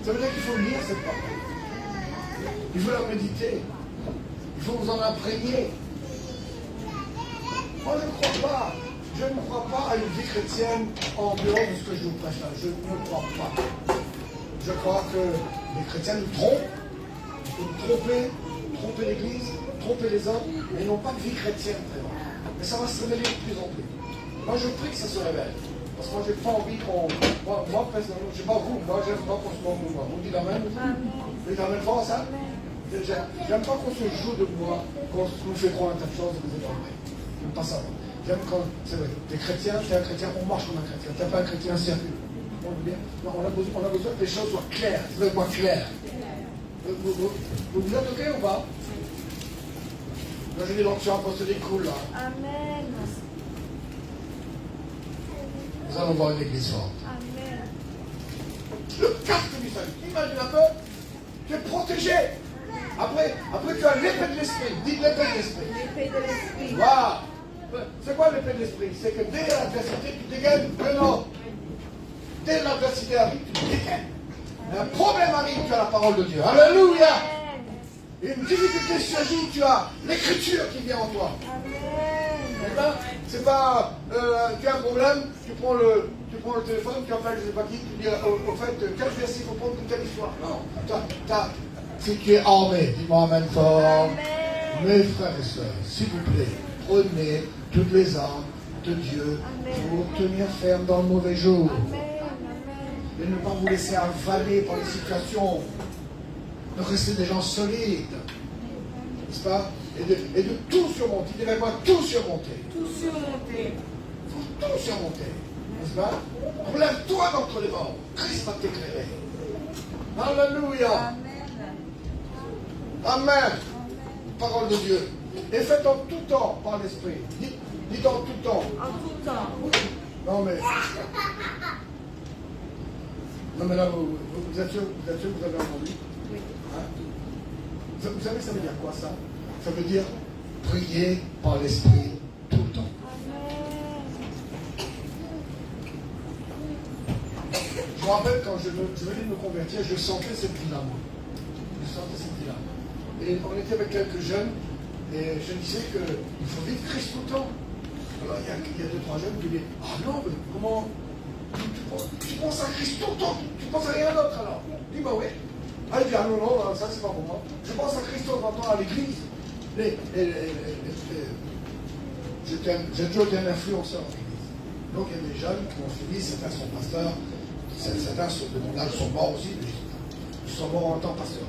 B: Ça veut dire qu'il faut lire cette parole. Il faut la méditer. Il faut vous en imprégner. Moi, je ne crois pas à une vie chrétienne en dehors de ce que je vous prêche là. Je ne crois pas. Je crois que les chrétiens nous trompent. Ils nous tromper l'Église, tromper les hommes, mais ils n'ont pas de vie chrétienne vraiment. Mais ça va se révéler de plus en plus. Moi, je prie que ça se révèle. Parce que moi, j'ai pas envie qu'on. Moi, personnellement, je ne sais pas vous, moi, j'aime pas qu'on se moque de moi. Vous dites amen? Vous dites amen fort à ça? J'aime pas qu'on se joue de moi, qu'on nous fait croire un tas de choses et que vous êtes pas vrai. J'aime pas ça. J'aime quand. C'est vrai. T'es chrétien, t'es un chrétien, on marche comme un chrétien. T'es pas un chrétien, un circuit. Non, on a besoin que les choses soient claires. Vous êtes pas clair. Vous êtes OK ou pas? Là, j'ai dit l'onction apostolique cool là.
C: Amen.
B: Nous allons voir une église forte.
C: Amen.
B: Le casque du salut. Imagine un peu, tu es protégé. Après tu as l'épée de l'esprit. Dites l'épée de l'esprit.
C: L'épée de l'esprit.
B: Voilà. C'est quoi l'épée de l'esprit? C'est que dès l'adversité, tu dégaines le nom. Dès l'adversité arrive, tu dégaines. Un problème arrive, tu as la parole de Dieu. Alléluia. Une difficulté surgit, tu as l'écriture qui vient en toi.
C: Amen.
B: C'est pas, tu as un problème, tu prends le téléphone, tu appelles je ne sais pas qui, tu dis au fait, quel verset il faut prendre pour telle histoire. Non, si tu es armé, dis-moi amen fort.
C: Amen.
B: Mes frères et sœurs, s'il vous plaît, prenez toutes les armes de Dieu pour tenir ferme dans le mauvais jour.
C: Amen.
B: Et ne pas vous laisser avaler par les situations. De rester des gens solides. N'est-ce pas? Et de tout surmonter. Il devait pas tout surmonter.
C: Tout surmonter.
B: Il faut tout surmonter. N'est-ce pas? Relève-toi d'entre les morts. Christ va t'éclairer. Alléluia. Amen. Parole de Dieu. Et faites en tout temps par l'Esprit. Dites en tout temps.
C: En tout temps.
B: Non mais là, vous êtes sûr que vous avez entendu?
C: Oui.
B: Hein? Vous savez, ça veut dire quoi ça? Ça veut dire prier par l'Esprit tout le temps. Je me rappelle quand je venais de me convertir, je sentais cette vie-là, moi. Je sentais cette vie-là. Et on était avec quelques jeunes, et je disais qu'il faut vivre Christ tout le temps. Alors il y a deux, trois jeunes qui disent, ah non, mais comment tu penses à Christ tout le temps, tu penses à rien d'autre alors? Je dis, bah oui. Ah, il dit, ah non, ça c'est pas pour moi. Je pense à Christ tout le temps, à l'église. J'ai toujours été un influenceur en l'église. Donc il y a des jeunes qui m'ont suivi, certains sont pasteurs, certains de mon âge sont morts aussi, mais ils sont morts en tant que pasteurs.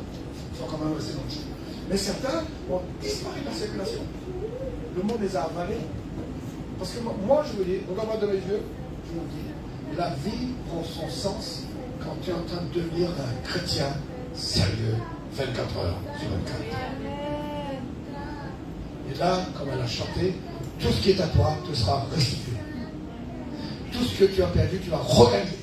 B: Ils sont quand même restés dans le champ. Mais certains ont disparu de la circulation. Le monde les a avalés. Parce que moi, je vous dis, regarde-moi dans les yeux, je vous dis, la vie prend son sens quand tu es en train de devenir un chrétien sérieux 24 heures sur 24. Et là, comme elle a chanté, tout ce qui est à toi te sera restitué. Tout ce que tu as perdu, tu vas regagner.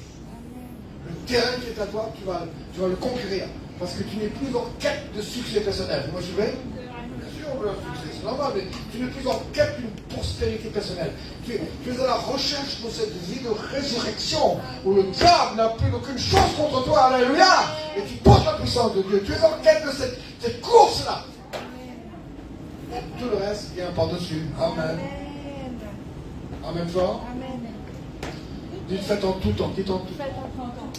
B: Le terrain qui est à toi, tu vas le conquérir. Parce que tu n'es plus en quête de succès personnel. Vous me suivez? Bien sûr, on veut un succès, c'est normal, mais tu n'es plus en quête d'une prospérité personnelle. Tu es à la recherche de cette vie de résurrection où le diable n'a plus aucune chance contre toi. Alléluia! Et tu portes la puissance de Dieu. Tu es en quête de cette course-là. Et tout le reste vient par-dessus. Amen. Amen fort.
C: Amen.
B: Dites faites en tout temps. Dites en tout temps.
C: Faites en tout temps.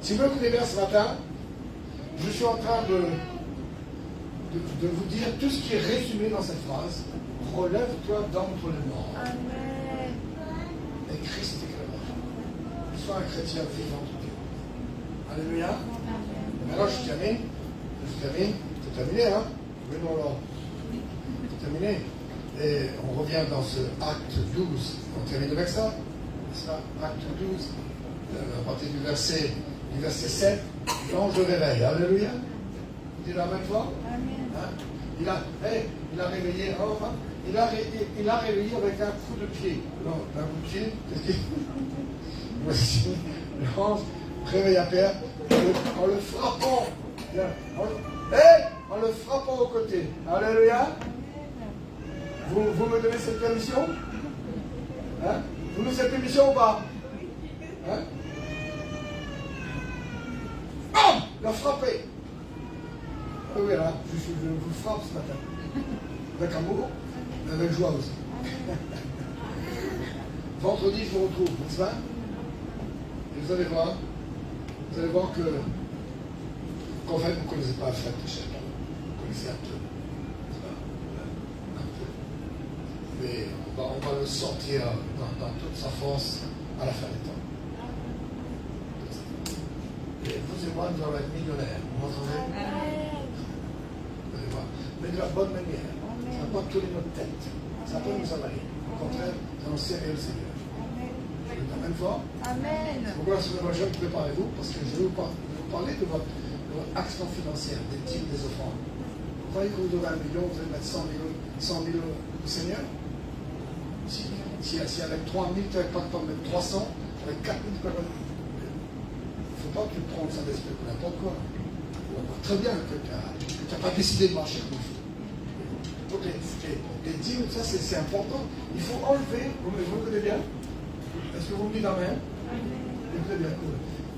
B: Si vous écoutez bien ce matin, je suis en train de vous dire tout ce qui est résumé dans cette phrase. Relève-toi d'entre les morts.
C: Amen.
B: Et Christ t'éclairera. Sois un chrétien vivant de Dieu. Alléluia. Et maintenant, je termine. C'est terminé, hein? Oui, non, alors. C'est terminé. Et on revient dans ce acte 12. On termine avec ça. C'est ça, acte 12. À partir du verset 7. L'ange réveille. Alléluia. Dis la même fois. Hein? Il a réveillé. Enfin, il a réveillé avec un coup de pied. Non, un coup de pied. Voici. L'ange réveille à Pierre en le frappant. En le frappant au côté. Alléluia. Vous me donnez cette permission? Hein? Vous me donnez cette permission ou pas? Hein? Bam! Il a frappé. Ah oui, là, je vous frappe ce matin. Avec amour, mais avec joie aussi. Vendredi, je vous retrouve, n'est-ce pas? Et vous allez voir qu'en fait, vous ne connaissez pas la fête de Shabbat. Vous connaissez un peu. N'est-ce pas? Un peu. Mais on va le sortir dans toute sa force à la fin des temps. Et vous et moi, nous allons être millionnaires. Vous m'entendez? Vous allez voir. Mais de la bonne manière. Ça ne va pas tourner notre tête. Ça va pas nous avaler. Au contraire, nous allons servir le Seigneur. Amen fort.
C: Amen.
B: C'est pourquoi la semaine prochaine, préparez-vous, parce que je vais vous parler de votre action financière, des dîmes, des offrandes. Vous croyez que vous devez 1 million, vous allez mettre 100 000 au Seigneur? Si avec 3 000, tu n'avais pas le temps de mettre 300, avec 4 000, tu peux pas. Il ne faut pas que tu prennes ça d'esprit pour n'importe quoi. On voit très bien que tu n'as pas décidé de marcher comme il faut. Donc les dîmes, ça c'est important. Il faut enlever, vous me connaissez bien? Est-ce que vous me dites amen? Écoutez bien,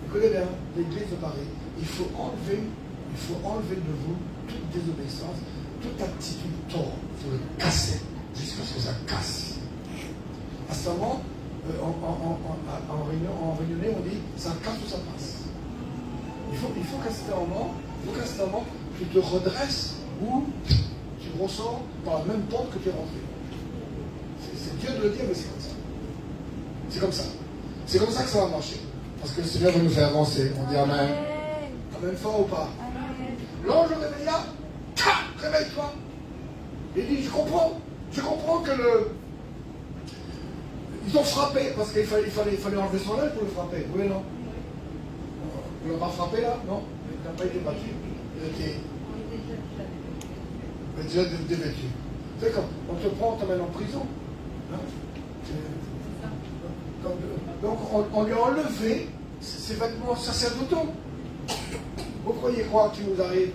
B: écoutez bien, l'église de Paris, il faut enlever de vous toute désobéissance, toute attitude tort. Il faut le casser jusqu'à ce que ça casse. À ce moment, en réunionnais, on dit ça casse ou ça passe. Il faut qu'à ce moment, tu te redresses ou tu ressors par la même porte que tu es rentré. C'est Dieu de le dire, mais c'est comme ça. C'est comme ça. C'est comme ça que ça va marcher. Parce que le Seigneur va nous faire avancer. On dit Amen. Amen fort ou pas? L'ange réveilla. Réveille-toi. Il dit, je comprends que ils ont frappé parce qu'il fallait enlever son œil pour le frapper. Oui, non? On ne l'a pas frappé là? Non? Il n'a pas été battu. Il était déjà dévêtu. Tu sais, quand on te prend, on t'amène en prison. Hein? Donc on lui a enlevé ses vêtements sacerdotaux. Vous croyez quoi qui nous arrive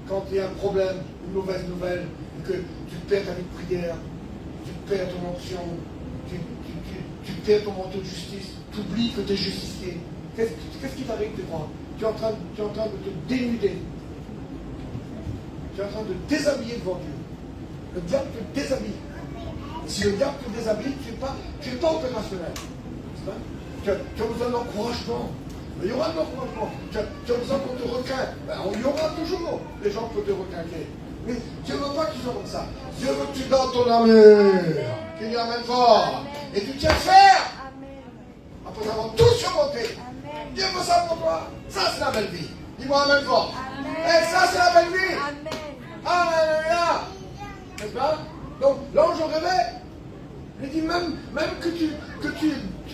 B: quand il y a un problème, une mauvaise nouvelle, et que tu perds ta vie de prière, tu perds ton onction, tu perds ton manteau de justice, tu oublies que tu es justicier. Qu'est-ce qui t'arrive, tu crois? Tu es en train de te dénuder. Tu es en train de te déshabiller devant Dieu. Le diable te déshabille. Et si le diable te déshabille, tu n'es pas opérationnel. Tu as besoin d'encouragement. Il y aura de l'encouragement. Tu as besoin qu'on te requinque. Il y aura toujours des gens qui peuvent te requinquer. Mais Dieu ne veut pas que tu sois comme ça. Dieu veut que tu gardes ton amour. Qu'il y amène fort. Et tu tiens ferme. Après avoir tout surmonté. Dieu veut ça pour toi. Ça, c'est la belle vie. Dis-moi amène fort. Et ça, c'est la belle vie. Alléluia. N'est-ce pas? Donc, l'ange au réveil, il dit même que tu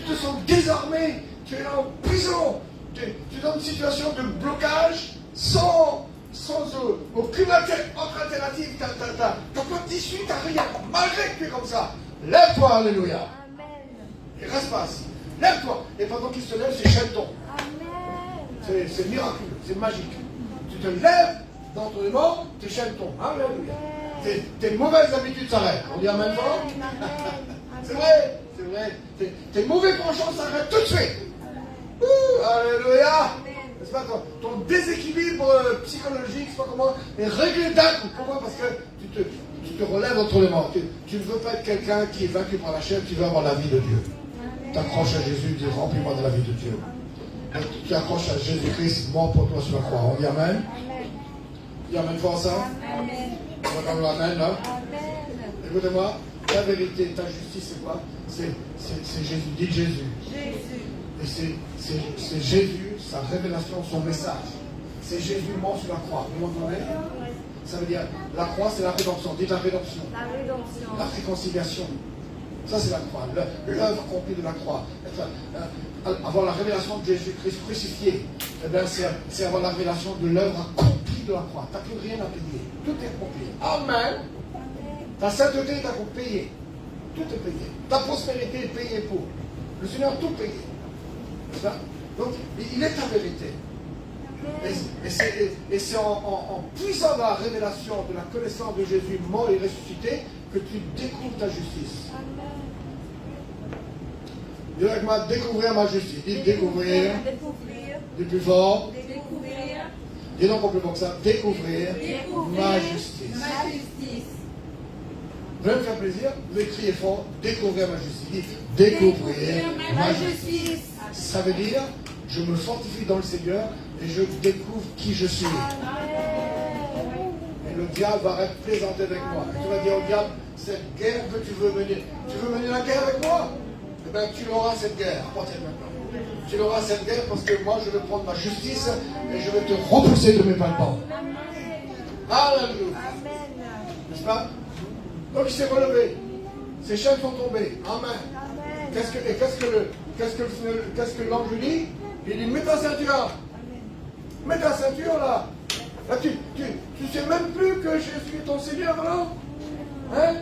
B: te sens désarmé, tu es en prison, tu es dans une situation de blocage sans aucune autre alternative, tu n'as pas d'issue, tu n'as rien, malgré que tu es comme ça. Lève-toi, alléluia. Et reste pas assis. Lève-toi. Et pendant qu'il se lève, c'est chaîne-ton. C'est miraculeux, c'est magique. Tu te lèves dans ton élément, tu chaîne-ton. Alléluia. Tes mauvaises habitudes s'arrêtent. On dit amen fort. C'est vrai. Tes mauvais penchants s'arrêtent tout de suite. Alléluia. N'est-ce pas, ton déséquilibre psychologique, je sais pas comment, est réglé d'un coup. Pourquoi? Parce que tu te relèves entre les morts. Tu ne veux pas être quelqu'un qui est vaincu par la chair, tu veux avoir la vie de Dieu. Tu t'accroches à Jésus, dis remplis-moi de la vie de Dieu. Donc, tu t'accroches à Jésus-Christ, mort pour toi sur la croix. On dit amen. Dis amen fort ça. Amen. On va parler amen là. Écoutez-moi, ta vérité, ta justice, c'est quoi? C'est Jésus. Dites Jésus. Et c'est Jésus, sa révélation, son message. C'est Jésus mort sur la croix. Vous m'entendez? Ça veut dire, la croix, c'est la rédemption. Dites la rédemption.
C: La rédemption.
B: La réconciliation. Ça, c'est la croix. L'œuvre accomplie de la croix. Avoir la révélation de Jésus-Christ crucifié, eh bien, c'est avoir la révélation de l'œuvre accomplie de la croix. Tu n'as plus rien à payer. Tout est accompli. Amen. Ta sainteté est accomplie. Tout est payé. Ta prospérité est payée pour. Le Seigneur a tout payé. Donc, il est ta vérité. Et c'est en puissant dans la révélation de la connaissance de Jésus mort et ressuscité que tu découvres ta justice. Dis avec moi, découvrir ma justice. Dis découvrir. Du plus fort.
C: Découvrir.
B: Dis donc plus fort que ça. Découvrir ma justice.
A: Ma justice.
B: Vous voulez me faire plaisir? Vous écrivez fort. Découvrir ma justice. Dis découvrir ma justice. Ça veut dire, je me fortifie dans le Seigneur et je découvre qui je suis. Et le diable va être présenté avec moi. Et tu vas dire au diable, cette guerre que tu veux mener la guerre avec moi? Eh bien, tu l'auras cette guerre. À partir de maintenant. Tu l'auras cette guerre parce que moi, je vais prendre ma justice et je vais te repousser de mes palpants. Alléluia. N'est-ce pas? Donc il s'est relevé. Ses chaînes sont tombées. Amen. Qu'est-ce que l'ange lui dit? Il dit, mets ta ceinture. Mets ta ceinture là. Là tu sais même plus que Jésus est ton Seigneur, non? Hein?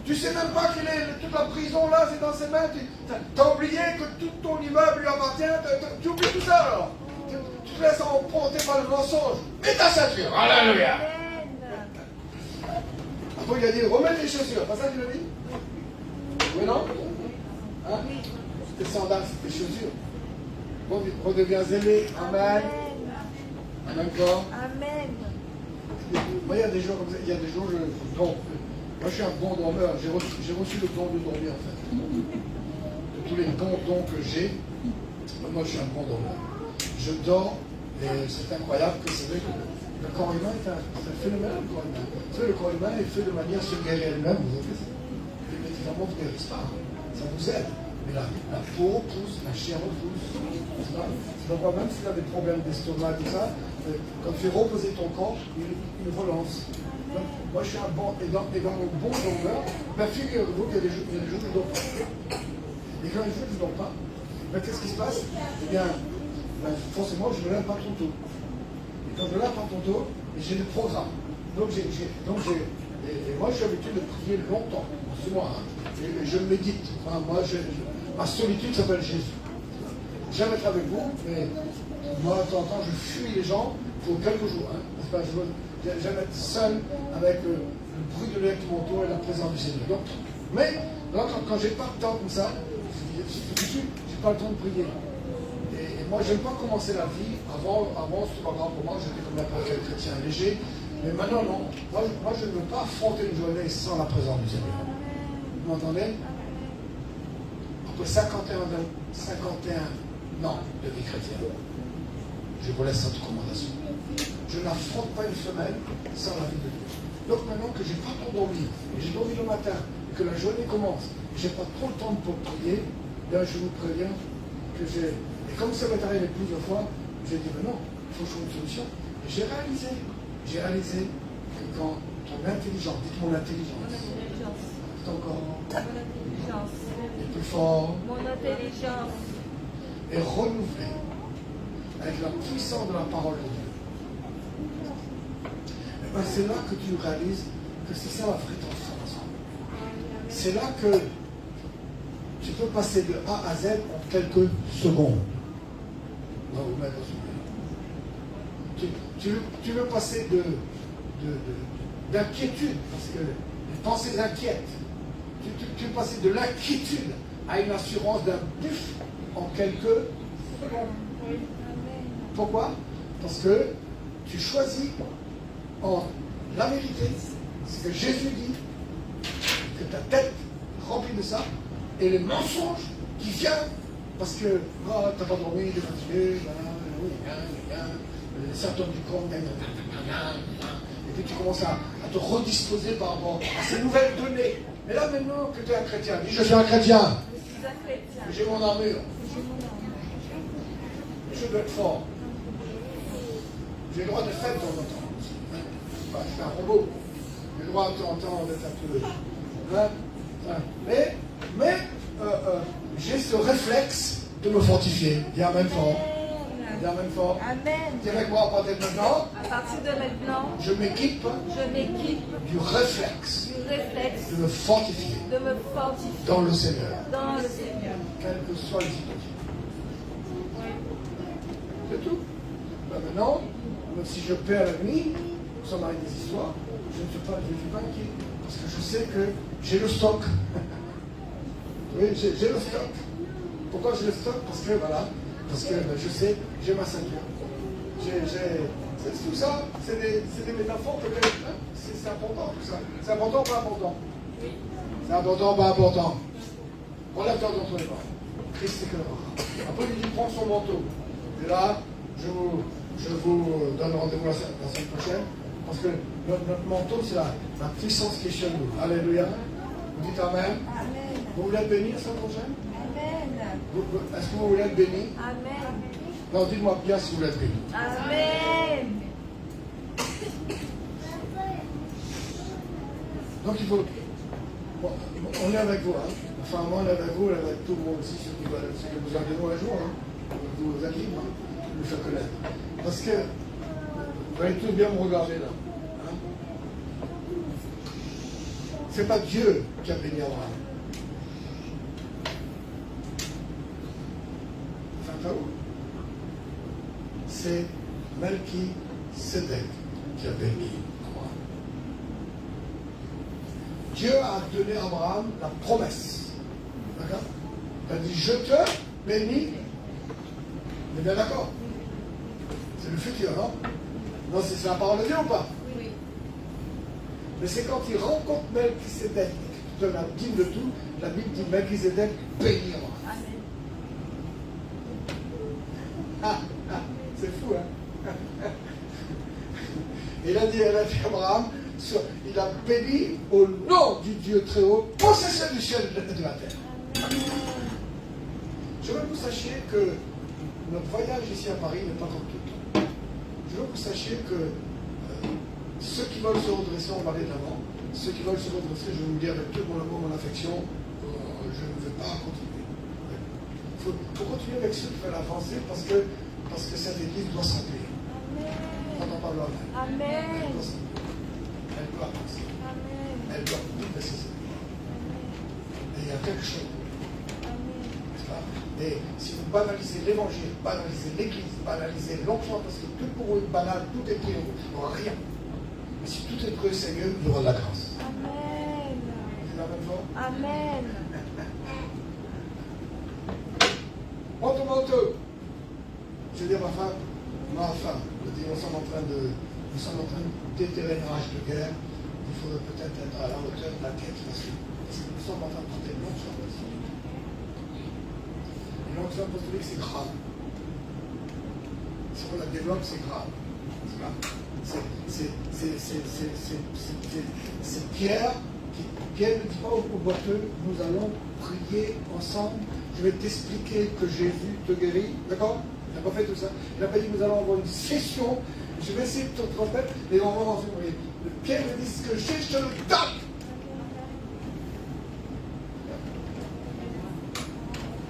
B: Tu sais même pas qu'il est toute la prison là, c'est dans ses mains. Tu as oublié que tout ton immeuble lui appartient. Tu oublies tout ça alors. Tu te laisses emporter par le mensonge. Mets ta ceinture. Alléluia. Après il a dit, remets les chaussures. Pas ça qu'il a dit? Oui, non? Hein? Tes sandales, tes chaussures. Redeviens zélé. Amen. Amen encore.
C: Amen.
B: Moi, il y a des jours comme ça. Il y a des jours, moi, je suis un bon dormeur. J'ai reçu le don de dormir, en fait. De tous les bons dons que j'ai, moi, je suis un bon dormeur. Je dors, et c'est incroyable que c'est vrai que le corps humain est un phénomène, le corps humain. Vous savez, le corps humain est fait de manière à se guérir elle-même. Vous avez ça. Les médicaments ne guérissent pas. Ça vous aide. Mais la peau pousse, la chair repousse. C'est pas même si tu as des problèmes d'estomac, tout ça, quand tu fais reposer ton corps, il relance. Donc, moi je suis un bon, et dans mon bon dormeur, ben, figurez-vous qu'il y a des jours où je ne dors pas. Et quand il faut que je ne dors pas, ben, qu'est-ce qui se passe? Eh bien, forcément, je ne me lève pas trop tôt. Et quand je me lève pas trop tôt, j'ai des programmes. Donc, et moi j'ai l'habitude de prier longtemps, c'est moi, hein, et je médite. Enfin, ma solitude s'appelle Jésus. J'aime être avec vous, mais moi, de temps en temps, je fuis les gens pour quelques jours. Hein. J'aime être seul avec le bruit de l'air qui m'entoure et la présence du Seigneur. Donc, mais quand j'ai pas de temps comme ça, j'ai pas le temps de prier. Et moi, j'aime pas commencer la vie. Avant c'est pas grave pour moi, j'étais comme n'importe quel chrétien léger. Mais maintenant, non. Moi, je ne veux pas affronter une journée sans la présence du Seigneur. Vous m'entendez? Après 51 ans de vie chrétienne, je vous laisse cette recommandation. Je n'affronte pas une semaine sans la vie de Dieu. Donc maintenant que je n'ai pas trop dormi, et j'ai dormi le matin, et que la journée commence, et je n'ai pas trop le temps pour prier, bien je vous préviens que j'ai... Et comme ça m'est arrivé plusieurs fois, j'ai dit, mais non, il faut trouver une solution. Et j'ai réalisé que quand ton intelligence, dites mon intelligence, c'est encore...
C: Mon intelligence.
B: Et plus fort.
C: Mon intelligence.
B: Et renouvelée avec la puissance de la parole de Dieu. Et bien c'est là que tu réalises que c'est ça la vraie transformation. C'est là que tu peux passer de A à Z en quelques secondes. On va vous mettre tu veux passer d'inquiétude, parce que les pensées inquiètent. Tu veux passer de l'inquiétude à une assurance d'un buffle en quelques secondes. Pourquoi? Parce que tu choisis en la vérité, ce que Jésus dit, que ta tête est remplie de ça, et les mensonges qui viennent parce que t'as pas dormi, t'es fatigué, les symptômes du corps, et puis tu commences à te redisposer par rapport à ces nouvelles données. Mais là maintenant que tu es un chrétien, dis je suis un chrétien, j'ai mon armure, je dois être fort, j'ai le droit de faire de temps en temps. pas, c'est un robot. J'ai le droit de temps en temps d'être un peu. Hein, hein. Mais j'ai ce réflexe de me fortifier. Dis Amen fort. Dis Amen fort.
C: Amen.
B: Dis avec moi, à partir de maintenant,
C: À partir de maintenant,
B: je m'équipe du réflexe de me fortifier
C: de me fortifier
B: dans le Seigneur,
C: dans le Seigneur.
B: quelle que soit les situations. C'est tout. Ben maintenant, même si je perds la nuit, ça m'arrive des histoires, je ne suis pas inquiet. Parce que je sais que j'ai le stock. Oui, j'ai le stock. Pourquoi j'ai le stock? Parce que voilà, je sais, j'ai ma ceinture. C'est tout ça, c'est des métaphores que c'est important tout ça. C'est important ou pas important? Oui. C'est important ou pas important? On l'attend dans les mains. Christ est que là. Après, il dit prends son manteau. Et là, je vous donne rendez-vous la semaine prochaine. Parce que notre manteau, c'est la puissance qui est chez nous. Alléluia. Vous dites Amen.
C: Amen.
B: Vous voulez être béni la semaine prochaine?
C: Amen.
B: Est-ce que vous voulez être béni?
C: Amen.
B: Non, dites-moi bien si vous voulez être béni.
C: Amen.
B: Donc il faut. Bon, on est avec vous, hein. Enfin, moi, on est avec vous, on est avec tout le monde aussi, ceux qui vous avez nous un jour, hein. Vous acquis, hein, vous faire connaître. Parce que vous allez tous bien me regarder là. Hein. C'est pas Dieu qui a béni Abraham. Enfin, c'est Melchisedec qui a béni Abraham. Dieu a donné à Abraham la promesse. D'accord? Il a dit, je te bénis. On est bien d'accord? C'est le futur, non? Non, c'est la parole de Dieu ou pas?
C: Oui.
B: Mais c'est quand il rencontre Melchisedec, qui donne la dîme de tout, la Bible dit Melchisedec bénit Abraham.
C: Amen.
B: C'est fou, hein? Et il a dit à Abraham, il a béni au nom du Dieu très haut, possesseur du ciel et de la terre. Je veux que vous sachiez que notre voyage ici à Paris n'est pas comme tout. Je veux que vous sachiez que ceux qui veulent se redresser, on va aller de l'avant. Ceux qui veulent se redresser, je vais vous dire avec tout mon amour, mon affection, je ne veux pas continuer. Il faut continuer avec ceux qui veulent avancer parce que cette église doit s'emplir. On n'entend pas l'homme.
C: Amen.
B: Elle doit avancer.
C: Amen.
B: Elle doit vivre ses églises. Et il y a quelque chose. N'est-ce pas? Et si vous banalisez l'évangile, banalisez l'église, banalisez l'onction, parce que tout pour vous est banal, tout est pris, il n'y aura rien. Mais si tout est prêt au Seigneur, il y aura de la grâce.
C: Amen.
B: C'est la même fois?
C: Amen.
B: Prends ton manteau. Je dis à ma femme, je dis, nous sommes en train de déterrer une rage de guerre. Il faudrait peut-être être à la hauteur de la quête là-dessus. Parce que nous sommes en train de porter une onction apostolique. Une onction apostolique, c'est grave. Si on la développe, c'est grave. C'est Pierre Pierre ne dit pas au boiteux, nous allons prier ensemble. Je vais t'expliquer que Jésus te guérit. D'accord? Il n'a pas fait tout ça. Il n'a pas dit nous allons avoir une session. Je vais essayer de te transmettre et on va ensemble prier. Pierre me dit ce que j'ai, je te le donne.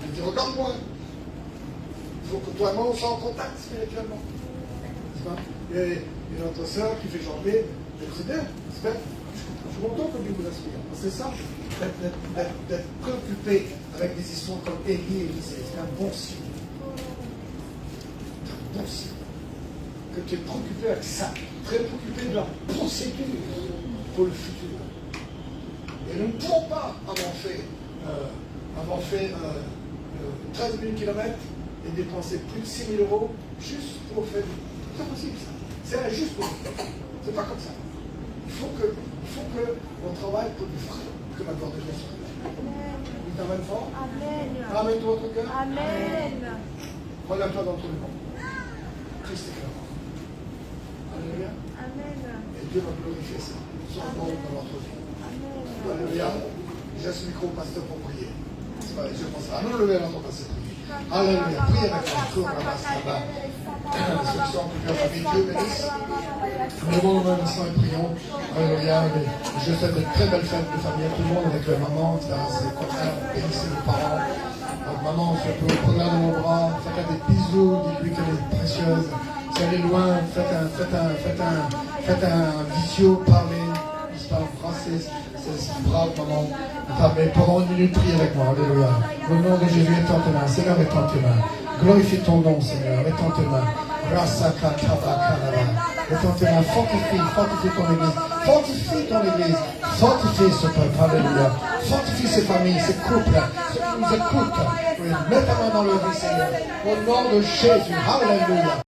B: Il dit regarde-moi. Il faut que toi et moi on soit en contact spirituellement. Et notre soeur qui fait janvier, c'est bien, c'est bien. Je suis content que Dieu vous inspire. C'est ça, d'être préoccupé avec des histoires comme Élie et Élisée. C'est un bon signe. C'est un bon signe. Que tu es préoccupé avec ça. Très préoccupé de la procédure pour le futur. Et nous ne pouvons pas avoir fait 13 000 km et dépenser plus de 6 000 euros juste pour faire. C'est pas possible ça. C'est injuste pour nous. C'est pas comme ça. Il faut qu'on travaille pour du vrai, que la gloire de Dieu soit là. Vous t'amène fort?
C: Amen.
B: Ramène-toi votre cœur.
C: Amen.
B: Regarde-toi dans tout le monde. Christ est là. Alléluia.
C: Amen.
B: Et Dieu va glorifier ça. Son nom dans notre vie.
C: Amen.
B: Alléluia. Je laisse le micro au pasteur pour prier. C'est pas les yeux comme ça. Ah non, levez l'entend passer prier. Alléluia. Priez avec moi. Ceux qui sont en plusieurs familles, Dieu bénisse. Levons nos mains maintenant et prions. Alléluia. Je fais de très belles fêtes de famille. Tout le monde avec leur maman, ses copains, bénissez les parents. Donc, maman, je peux vous prendre dans mon bras. Faites des bisous. Dites-lui qu'elle est précieuse. Si elle est loin, faites un visio, parlez. Embrassez cette brave maman. Mais pendant une minute, prie avec moi. Alléluia. Au nom de Jésus, étends tes mains. Seigneur, étends tes mains. Glorifie ton nom, Seigneur. Étends tes mains. Étends tes mains. Fortifie ton église. Fortifie ton église. Fortifie ce peuple. Alléluia. Fortifie ces familles, ces couples, ceux qui nous écoutent. Mets ta main dans le vie, Seigneur. Au nom de Jésus. Alléluia.